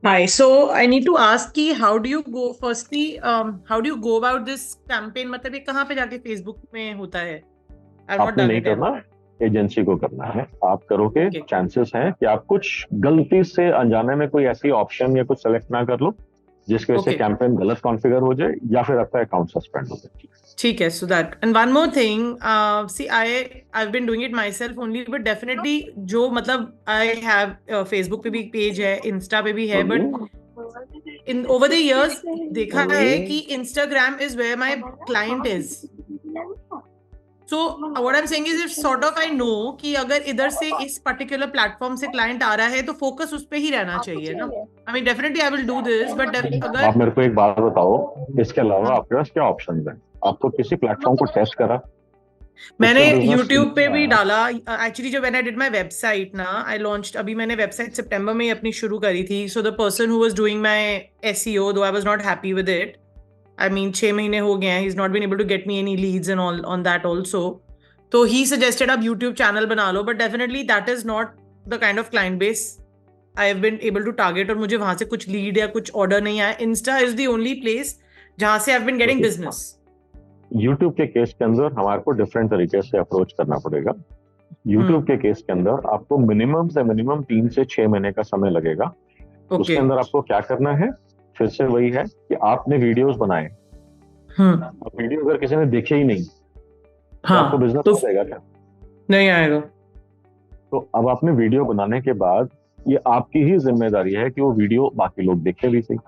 F: Hi, so I need to ask कि how do you go firstly, how do you go about this campaign? मतलब ये कहाँ पे जाके Facebook में होता है?
E: आपने नहीं करना, एजेंसी को करना है। आप करोगे, चांसेस हैं कि आप कुछ गलती से अनजाने में कोई ऐसी ऑप्शन या कुछ सेलेक्ट ना कर लो जिसकी वजह से कैंपेन गलत कॉन्फ़िगर हो जाए या फिर आपका अकाउंट सस्पेंड हो जाए।
F: ठीक है, so that and one more thing, see I've been doing it myself only, but definitely जो मतलब I have Facebook पे भी पेज है, Insta पे भी है, but in over the years देखा है कि Instagram is where my client is. So what I'm saying is if sort of I know कि अगर इधर से इस particular platform से client आ रहा है तो focus उस पे ही रहना चाहिए ना. I mean definitely I will do this, but अगर
E: आप मेरे को एक बात बताओ, इसके अलावा आपके पास क्या ऑप्शंस हैं? आपको किसी प्लेटफॉर्म को टेस्ट करा?
F: मैंने YouTube पे भी डाला. एक्चुअली जब मैंने डिड माय वेबसाइट ना, आई लॉन्च्ड, अभी मैंने वेबसाइट सितंबर में ही अपनी शुरू करी थी. So the person who was doing my SEO, though I was not happy with it. I mean 6 महीने हो गए हैं, he is not been able to get me any leads and all on that also. तो he suggested आप YouTube channel बना लो, but definitely that is not the kind of client base I have been able to target, और मुझे वहां से कुछ lead या कुछ ऑर्डर नहीं आया. Insta is the only place जहां से I have been getting business.
E: YouTube के केस के अंदर हमारे को डिफरेंट तरीके से अप्रोच करना पड़ेगा. YouTube के केस के अंदर आपको मिनिमम से मिनिमम 3 से 6 महीने का समय लगेगा. उसके अंदर आपको क्या करना है, फिर से वही है कि आपने वीडियोस बनाए. अब वीडियो अगर किसी ने देखे ही नहीं, तो आपको बिजनेस तो आएगा क्या? नहीं आएगा. तो अब आपने वीडियो बनाने के बाद ये आपकी ही जिम्मेदारी है कि वो वीडियो बाकी लोग देखें भी सही.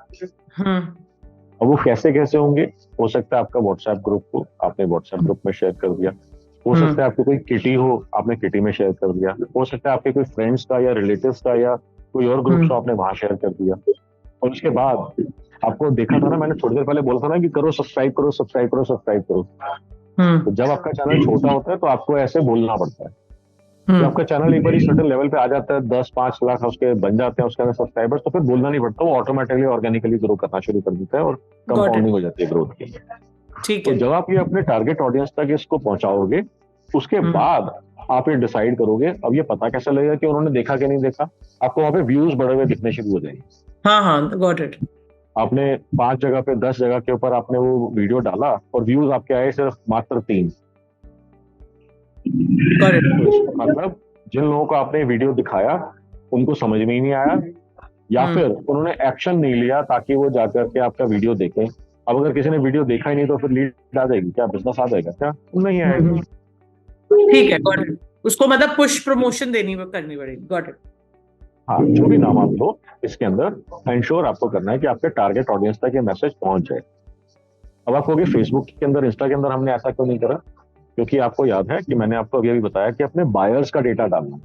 E: अब वो कैसे कैसे होंगे? हो सकता है आपका व्हाट्सएप ग्रुप हो, आपने व्हाट्सएप ग्रुप में शेयर कर दिया. हो सकता है आपकी कोई किटी हो, आपने किटी में शेयर कर दिया. हो सकता है आपके कोई फ्रेंड्स का या रिलेटिव्स का या कोई और ग्रुप आपने वहां शेयर कर दिया. और उसके बाद आपको देखा था ना, मैंने थोड़ी देर पहले बोला था ना कि करो सब्सक्राइब करो सब्सक्राइब करो सब्सक्राइब करो. तो जब आपका चैनल छोटा होता है तो आपको ऐसे बोलना पड़ता है. जब आपका चैनल एक बार सर्टेन लेवल पे आ जाता है, 10-5 लाख उसके बन जाते हैं उसके अंदर सब्सक्राइबर्स, तो फिर बोलना नहीं पड़ता, वो ऑटोमेटिकली ऑर्गेनिकली ग्रो करना शुरू कर देता है और कंपाउंडिंग हो जाती है ग्रोथ की. ठीक है. तो जब आप ये अपने टारगेट ऑडियंस तक इसको पहुंचाओगे, उसके बाद आप ये डिसाइड करोगे. अब ये पता कैसे लगेगा कि उन्होंने देखा कि नहीं देखा? आपको वहां पे व्यूज बढ़े हुए दिखने शुरू हो जाएंगे. हाँ, गॉट इट. आपने 5 जगह पे 10 जगह के ऊपर आपने वो वीडियो डाला और व्यूज आपके आए सिर्फ मात्र 3. मतलब जिन लोगों को आपने वीडियो दिखाया उनको समझ में ही नहीं आया, या फिर उन्होंने एक्शन नहीं लिया ताकि वो जाकर के आपका वीडियो देखें. अब अगर किसी ने वीडियो देखा ही नहीं तो फिर लीड आ जाएगी क्या? बिजनेस आ जाएगा क्या? नहीं आएगा.
F: ठीक है, गॉट इट. उसको मतलब पुश प्रमोशन करनी पड़ेगी. Got it.
E: हाँ, जो भी नाम आप लो, इसके अंदर एंश्योर आपको करना है कि आपके टारगेट ऑडियंस तक ये मैसेज पहुंच जाए. अब आप कहोगे फेसबुक के अंदर, इंस्टा के अंदर हमने ऐसा क्यों नहीं करा? क्योंकि आपको याद है कि मैंने आपको अभी बताया कि अपने बायर्स का डेटा डालना.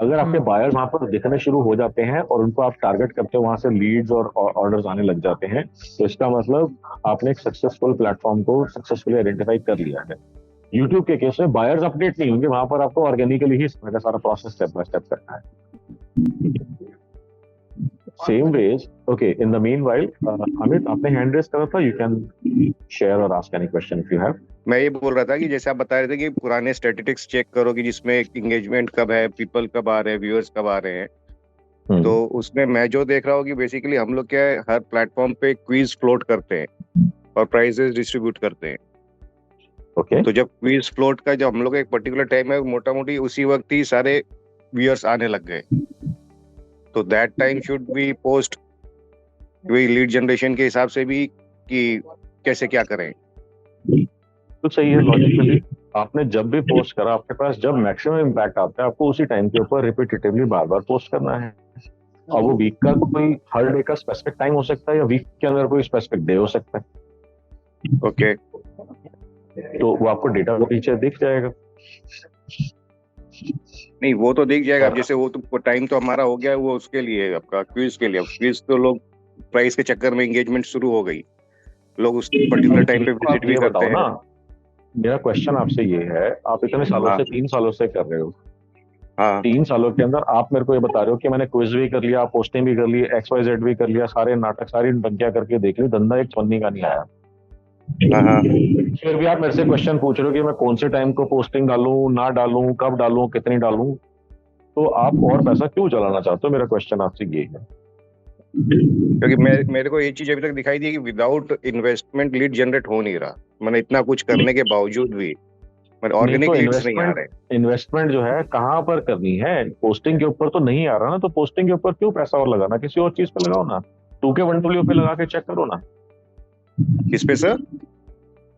E: अगर आपके बायर्स वहां पर दिखने शुरू हो जाते हैं और उनको आप टारगेट करते हो, वहां से लीड्स और ऑर्डर्स आने लग जाते हैं, तो इसका मतलब आपने एक सक्सेसफुल प्लेटफॉर्म को सक्सेसफुली आइडेंटिफाई कर लिया है. YouTube के केस में बायर्स अपडेट नहीं होंगे, वहां पर आपको ऑर्गेनिकली ही सारा प्रोसेस स्टेप बाय स्टेप करना है. Same ways, okay, in the meanwhile, Amit आपने हैंड रेज करा था, you can share or ask any question if you have.
L: मैं ये बोल रहा था कि जैसे आप बता रहे थे कि पुराने स्टैटिस्टिक्स चेक करो कि जिसमें इंगेजमेंट कब है, पीपल कब आ रहे हैं, व्यूअर्स कब आ रहे हैं. तो उसमें मैं जो देख रहा हूँ कि बेसिकली हम लोग क्या है, हर प्लेटफॉर्म पे क्विज फ्लोट करते हैं और प्राइजेस डिस्ट्रीब्यूट करते हैं. तो जब क्विज फ्लोट का जब हम लोग एक पर्टिकुलर टाइम है, मोटा मोटी उसी वक्त ही सारे व्यूअर्स आने लग गए. तो that time should be post वही लीड जनरेशन के हिसाब से भी कि कैसे क्या करें.
E: तो सही है, लॉजिकली आपने जब भी पोस्ट करा, आपके पास जब मैक्सिमम इम्पैक्ट आता है, आपको उसी टाइम के ऊपर रिपीटेटिवली बार बार पोस्ट करना है. और वो वीक का कोई हर डे का स्पेसिफिक टाइम हो सकता है या वीक के अंदर कोई स्पेसिफिक डे हो सकता है.
L: ओके.
E: तो वो आपको डेटा को पीछे दिख जाएगा.
L: नहीं, वो तो दिख जाएगा. जैसे वो तो टाइम तो हमारा हो गया, वो उसके लिए आपका क्विज के लिए. क्विज तो लोग प्राइस के चक्कर में एंगेजमेंट शुरू हो गई, लोग उस पर्टिकुलर टाइम पे विजिट भी करते हैं.
E: मेरा क्वेश्चन आपसे ये है, आप इतने सालों से 3 सालों से कर रहे हो. 3 सालों के अंदर आप मेरे को ये बता रहे हो कि मैंने क्विज भी कर लिया, पोस्टिंग भी कर ली, XYZ भी कर लिया, सारे नाटक सारी टंकियां करके देख ली, धंधा एक पन्नी का नहीं आया. फिर भी आप मेरे से क्वेश्चन पूछ रहे हो कि मैं कौन से टाइम को पोस्टिंग डालूं, ना डालूं, कब डालूं, कितनी डालूं. तो आप और पैसा क्यों चलाना चाहते हो? मेरा क्वेश्चन आपसे ये है.
L: क्योंकि मेरे को ये चीज अभी तक दिखाई दी कि विदाउट इन्वेस्टमेंट लीड जनरेट हो नहीं रहा. मैंने इतना कुछ करने के बावजूद भी ऑर्गेनिक लीड्स नहीं आ रहे.
E: इन्वेस्टमेंट जो है कहाँ पर करनी है? पोस्टिंग के ऊपर तो नहीं आ रहा ना, तो पोस्टिंग के ऊपर क्यों पैसा और लगाना? किसी और चीज पे लगाओ ना, 2K 1W पे लगा के चेक करो ना.
L: किस पे सर?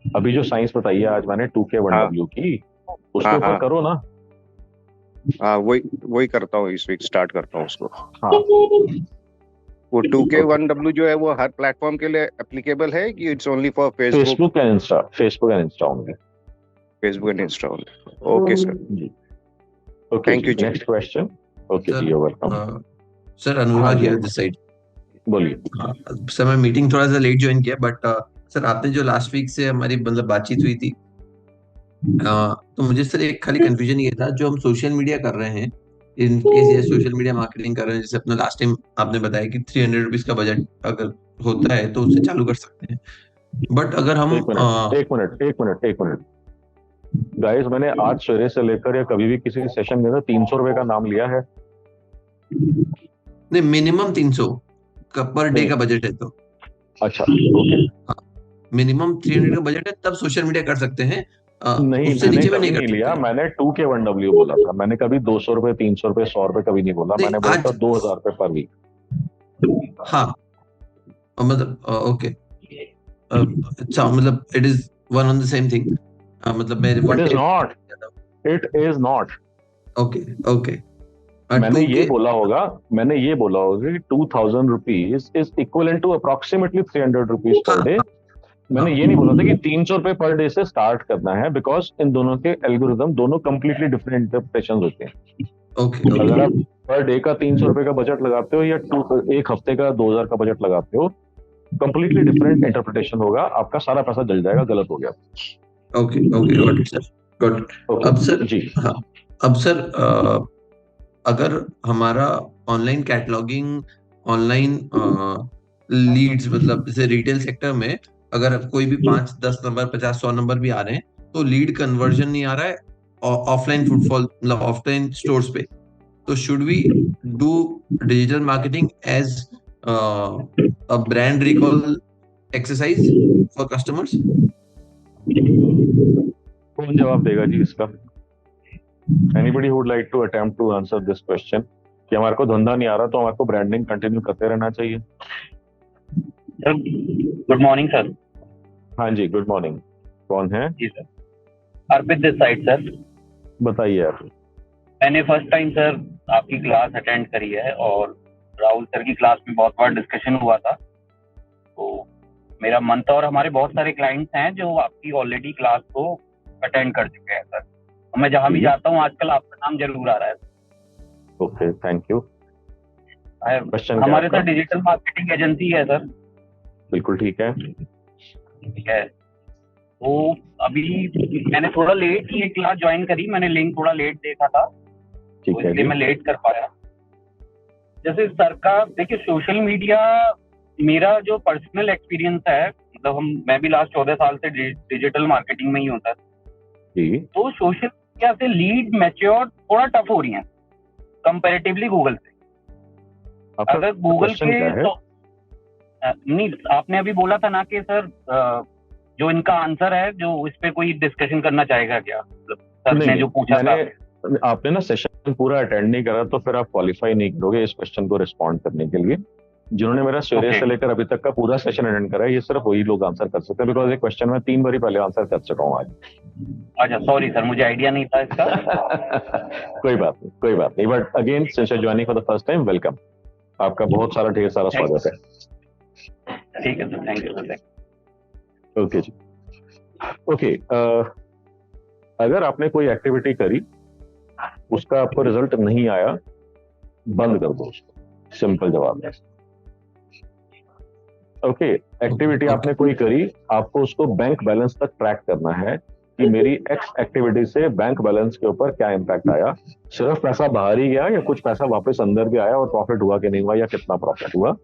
E: अभी जो साइंस बताई है आज मैंने 2K1W की, उसके
L: हाँ,
E: ऊपर
L: हाँ।
E: करो ना।
L: हाँ, वही करता हूँ, इस वीक स्टार्ट करता हूँ उसको।
E: हाँ
L: वो 2K1W जो है वो हर प्लेटफॉर्म के लिए एप्लीकेबल है कि it's only for Facebook
E: Facebook and Insta only.
L: And Insta only? Okay sir,
E: जी ओके
L: थैंक यू जी।
E: Next question. ओके
N: सर
E: जी, यू वेलकम।
N: सर
E: हाँ
N: Anurag
E: ji,
N: here this side.
E: बोलिए।
N: सर मैं मीटिंग थोड़ा सा लेट ज्वाइन किया, बट सर आपने जो लास्ट वीक से हमारी मतलब बातचीत हुई थी, तो मुझे सर एक खाली कंफ्यूजन ये था, जो हम सोशल मीडिया कर रहे हैं, इन केस ये सोशल मीडिया मार्केटिंग कर रहे हैं, जैसे अपना लास्ट टाइम आपने बताया कि 300 रुपीज का बजट अगर होता है तो उससे चालू कर सकते हैं, बट अगर हम
E: एक मिनट गाइस, मैंने आज सवेरे से लेकर या कभी भी किसी सेशन में 300 रुपए का नाम लिया है?
N: नहीं, मिनिमम 300 का पर डे का बजट है तो।
E: अच्छा ओके,
N: मिनिमम 300 का बजट है तब सोशल मीडिया कर सकते हैं,
E: नहीं
N: उससे
E: मैंने
N: नीचे में
E: कभी
N: नहीं कर
E: नहीं
N: सकते।
E: लिया, मैंने 2K1W बोला था। मैंने कभी 200 रुपए, 300 रुपए, 100 रुपए कभी नहीं बोला। मैंने बोला था 2000 रुपए पर वीक।
N: हाँ मतलब ओके, अच्छा मतलब it is one on the same thing, मतलब मैं
E: it is not
N: okay okay.
E: मैंने ये बोला होगा कि 2000 rupees is equivalent to approximately 300 rupees per day. मैंने ये नहीं बोला था कि 300 रुपए पर डे से स्टार्ट करना है, बिकॉज इन दोनों के एल्गोरिदम दोनों कंप्लीटली डिफरेंट इंटरप्रिटेशंस होते हैं।
N: ओके,
E: अगर आप पर डे का 300 रुपए का बजट लगाते हो या एक हफ्ते का 2000 का बजट लगाते हो, कंप्लीटली डिफरेंट इंटरप्रिटेशन होगा, आपका सारा पैसा जल जाएगा, गलत हो गया।
N: Okay okay, got it sir, got it. अब सर
E: जी,
N: हाँ, अब सर अगर हमारा ऑनलाइन कैटलॉगिंग, ऑनलाइन लीड्स, मतलब जैसे रिटेल सेक्टर में अगर कोई भी 5, 10 नंबर, 50, 100 नंबर भी आ रहे हैं, तो लीड कन्वर्जन नहीं आ रहा है ऑफलाइन फुटफॉल, मतलब ऑफलाइन स्टोर्स पे, तो should we do digital marketing as a brand recall exercise for customers?
E: कौन जवाब देगा जी इसका? Anybody who would like to attempt to answer this question? कि हमारे को धंधा नहीं आ रहा तो हमारे को ब्रांडिंग कंटिन्यू करते रहना चाहिए।
O: Sir good morning sir.
E: हाँ जी, गुड मॉर्निंग। कौन है?
O: जी sir, Arpit this side sir.
E: बताइए आप।
O: मैंने फर्स्ट टाइम सर आपकी क्लास अटेंड करी है, और राहुल सर की क्लास में बहुत बार डिस्कशन हुआ था, तो मेरा मन था, और हमारे बहुत सारे क्लाइंट्स हैं जो आपकी ऑलरेडी क्लास को अटेंड कर चुके हैं सर। मैं जहां भी जाता हूं आजकल आपका नाम जरूर आ रहा है।
E: Okay, thank you. क्वेश्चन
O: हमारे साथ डिजिटल मार्केटिंग एजेंसी है सर।
E: बिल्कुल ठीक है।
O: ठीक है, तो अभी मैंने थोड़ा लेट ये क्लास ज्वाइन करी, मैंने लिंक थोड़ा लेट देखा था, तो इसलिए मैं लेट कर पाया। जैसे सर का देखिए, सोशल मीडिया, मेरा जो पर्सनल एक्सपीरियंस है, मतलब मैं भी लास्ट 14 साल से डिजिटल मार्केटिंग में ही होता है, तो सोशल मीडिया से लीड मैच्योर थोड़ा टफ हो रही है कंपैरेटिवली गूगल से। अगर गूगल के तो नहीं, आपने अभी बोला था ना कि सर जो इनका आंसर है, जो इस पे कोई डिस्कशन करना चाहेगा क्या, सर ने जो पूछा था।
E: आपने ना सेशन पूरा अटेंड नहीं करा, तो फिर आप क्वालिफाई नहीं करोगे इस क्वेश्चन को रिस्पॉन्ड करने के लिए। जिन्होंने मेरा सवेरे से लेकर अभी तक का पूरा सेशन अटेंड करा है, ये सिर्फ वही लोग आंसर कर सकते हैं, बिकॉज ये क्वेश्चन मैं 3 बार पहले आंसर कर चुका हूँ आज।
O: अच्छा, सॉरी सर, मुझे आइडिया नहीं था इसका।
E: कोई बात नहीं, but again since you joining for the first time, welcome. आपका बहुत सारा ढेर सारा स्वागत है।
O: ठीक है sir, thank you sir.
E: Okay जी, ओके। अगर आपने कोई एक्टिविटी करी, उसका आपको रिजल्ट नहीं आया, बंद कर दो उसको, सिंपल जवाब है। ओके, एक्टिविटी आपने कोई करी, आपको उसको बैंक बैलेंस तक ट्रैक करना है कि मेरी एक्स एक्टिविटी से बैंक बैलेंस के ऊपर क्या इम्पैक्ट आया। सिर्फ पैसा बाहर ही गया या कुछ पैसा वापस अंदर भी आया, और प्रॉफिट हुआ कि नहीं हुआ, या कितना प्रॉफिट हुआ।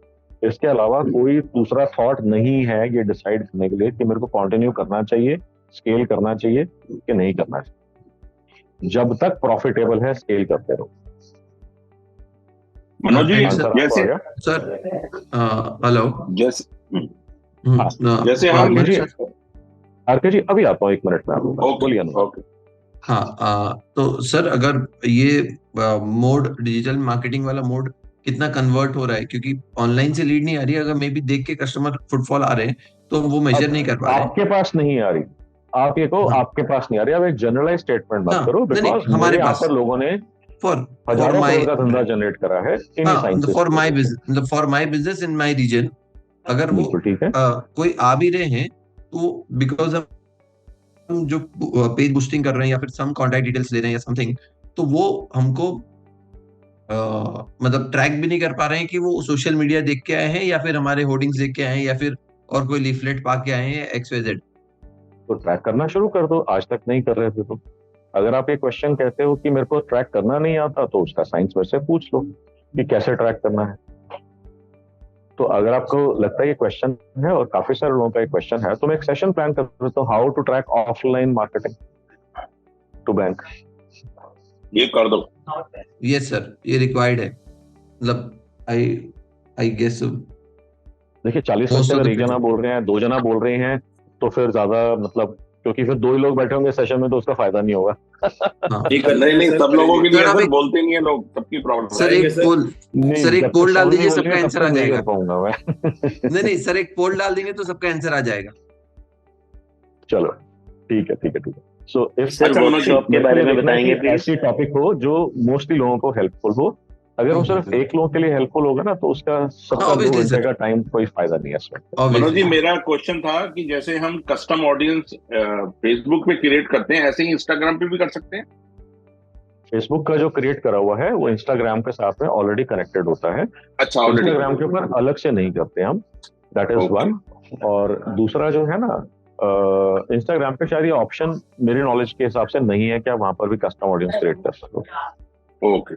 E: इसके अलावा कोई दूसरा थॉट नहीं है ये डिसाइड करने के लिए कि मेरे को कंटिन्यू करना चाहिए, स्केल करना चाहिए कि नहीं करना चाहिए। जब तक प्रॉफिटेबल है, स्केल करते रहो।
J: मनोज जी, जैसे
N: सर हेलो,
J: जैसे हम
E: आरके जी अभी आता हूँ, 1 मिनट में आपको बोलिए।
N: हाँ, तो सर अगर ये मोड, डिजिटल मार्केटिंग वाला मोड कितना कन्वर्ट हो रहा है, क्योंकि ऑनलाइन से लीड नहीं आ रही है, अगर मे भी देख के कस्टमर फुटफॉल आ रहे हैं, तो वो मेजर नहीं कर पा रहे।
E: आपके पास नहीं आ रही, आप ये कहो आपके पास नहीं आ रही, आप एक जनरलाइज स्टेटमेंट मत करो, बिकॉज हमारे यहाँ पर लोगों ने हजारों करोड़ का धंधा जनरेट करा है इन्हीं sciences.
N: For my business, for my business in my region, अगर वो कोई आ भी रहे हैं तो बिकॉज हम जो पेज बूस्टिंग कर रहे हैं या फिर सम कॉन्टैक्ट डिटेल्स ले रहे हैं या समथिंग, तो वो हमको मतलब ट्रैक भी नहीं कर पा रहे हैं कि वो सोशल मीडिया देख के आए हैं या फिर हमारे होर्डिंग्स देख के आए हैं या फिर और कोई लीफलेट पा के आए हैं XYZ।
E: तो ट्रैक करना शुरू कर दो, आज तक नहीं कर रहे थे तो। अगर आप ये क्वेश्चन कहते हो कि मेरे को ट्रैक करना नहीं आता, तो उसका साइंस में से पूछ लो कि कैसे ट्रैक करना है। तो अगर आपको लगता है ये क्वेश्चन है और काफी सारे लोगों का ये क्वेश्चन है, तो मैं एक सेशन प्लान कर देता हूँ, how to track offline marketing to bank.
J: ये कर दो।
N: यस सर, ये रिक्वायर्ड है। मतलब आई गेस
E: देखिए 40 मिनट अगर एक जना बोल रहे हैं, 2 जना बोल रहे हैं, तो फिर ज्यादा मतलब, क्योंकि फिर 2 ही लोग बैठे होंगे सेशन में तो उसका फायदा नहीं होगा।
J: नहीं सब लोगों के लिए सर बोलते नहीं है लोग, सबकी प्रॉब्लम।
N: सर एक पोल डाल दीजिए, सबका आंसर आ जाएगा।
E: पाऊंगा मैं।
N: नहीं सर, एक पोल डाल देंगे तो सबका आंसर आ जाएगा।
E: चलो ठीक है। सो इफ
L: सर वर्कशॉप के बारे में बताएंगे प्लीज।
E: ऐसी टॉपिक हो जो मोस्टली लोगों को हेल्पफुल हो। अगर वो सिर्फ एक लोगों के लिए हेल्पफुल होगा ना, तो उसका सबका 2 घंटे का टाइम कोई फायदा नहीं है इसमें।
J: मनोज जी, मेरा क्वेश्चन था कि जैसे हम कस्टम ऑडियंस फेसबुक पे क्रिएट करते हैं, ऐसे ही इंस्टाग्राम पे भी कर सकते हैं?
E: फेसबुक का जो क्रिएट करा हुआ है वो इंस्टाग्राम के साथ में ऑलरेडी कनेक्टेड होता है।
J: अच्छा,
E: इंस्टाग्राम के ऊपर अलग से नहीं करते हम, दैट इज वन। और दूसरा जो है ना, इंस्टाग्राम पे शायद ये ऑप्शन मेरी नॉलेज के हिसाब से नहीं है कि आप वहां पर भी कस्टम ऑडियंस क्रिएट कर सको।
J: Okay.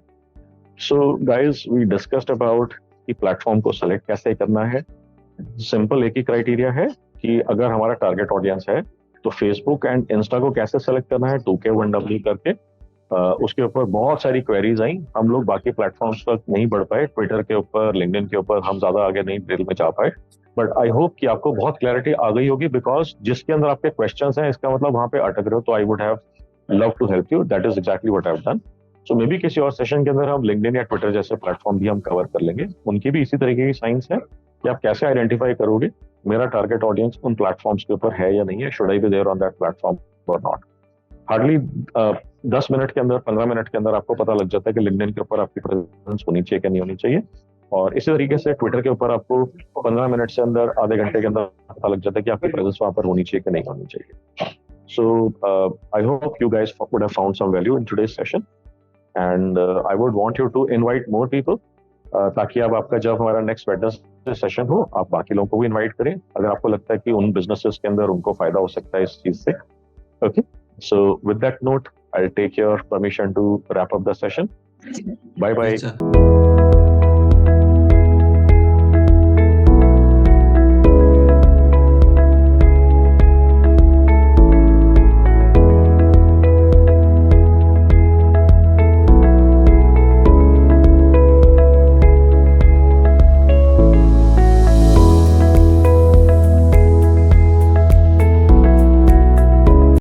E: So guys, we discussed about कि प्लेटफॉर्म को सेलेक्ट कैसे करना है। सिंपल एक ही क्राइटेरिया है कि अगर हमारा टारगेट ऑडियंस है तो फेसबुक एंड इंस्टा को कैसे सेलेक्ट करना है, 2K1W करके। उसके ऊपर बहुत सारी क्वेरीज आई, हम लोग बाकी प्लेटफॉर्म्स तक नहीं बढ़ पाए, ट्विटर के ऊपर, लिंक्डइन के ऊपर हम ज्यादा आगे नहीं डिटेल में जा पाए। बट आई होप कि आपको बहुत क्लैरिटी आ गई होगी, बिकॉज जिसके अंदर आपके क्वेश्चंस हैं इसका मतलब वहां पे अटक रहे हो, तो I would have love to help you. That is exactly what I have done. So maybe किसी और सेशन के अंदर हम लिंक्डइन या ट्विटर जैसे प्लेटफॉर्म भी हम कवर कर लेंगे। उनकी भी इसी तरीके की साइंस है कि आप कैसे आइडेंटिफाई करोगे मेरा टारगेट ऑडियंस उन प्लेटफॉर्म्स के ऊपर है या नहीं है, should I be there on that platform or not. Hardly 10 minute के अंदर, 15 मिनट के अंदर आपको पता लग जाता है कि लिंक्डइन के ऊपर आपकी प्रेजेंस होनी चाहिए कि नहीं होनी चाहिए। और इसी तरीके से ट्विटर के ऊपर आपको 15 मिनट से अंदर, आधे घंटे के अंदर पता लग जाता है कि आपकी प्रेजेंस वहां पर होनी चाहिए कि नहीं होनी चाहिए। So I hope you guys would have found some value in today's session, and I would want you to invite more people, ताकि अब आपका जब हमारा नेक्स्ट वेडनेसडे सेशन हो, आप बाकी लोगों को भी इनवाइट करें अगर आपको लगता है कि उन बिजनेसेस के अंदर उनको फायदा हो सकता है इस चीज से। Okay, so with that note, I'll take your permission to wrap up the session. Bye bye.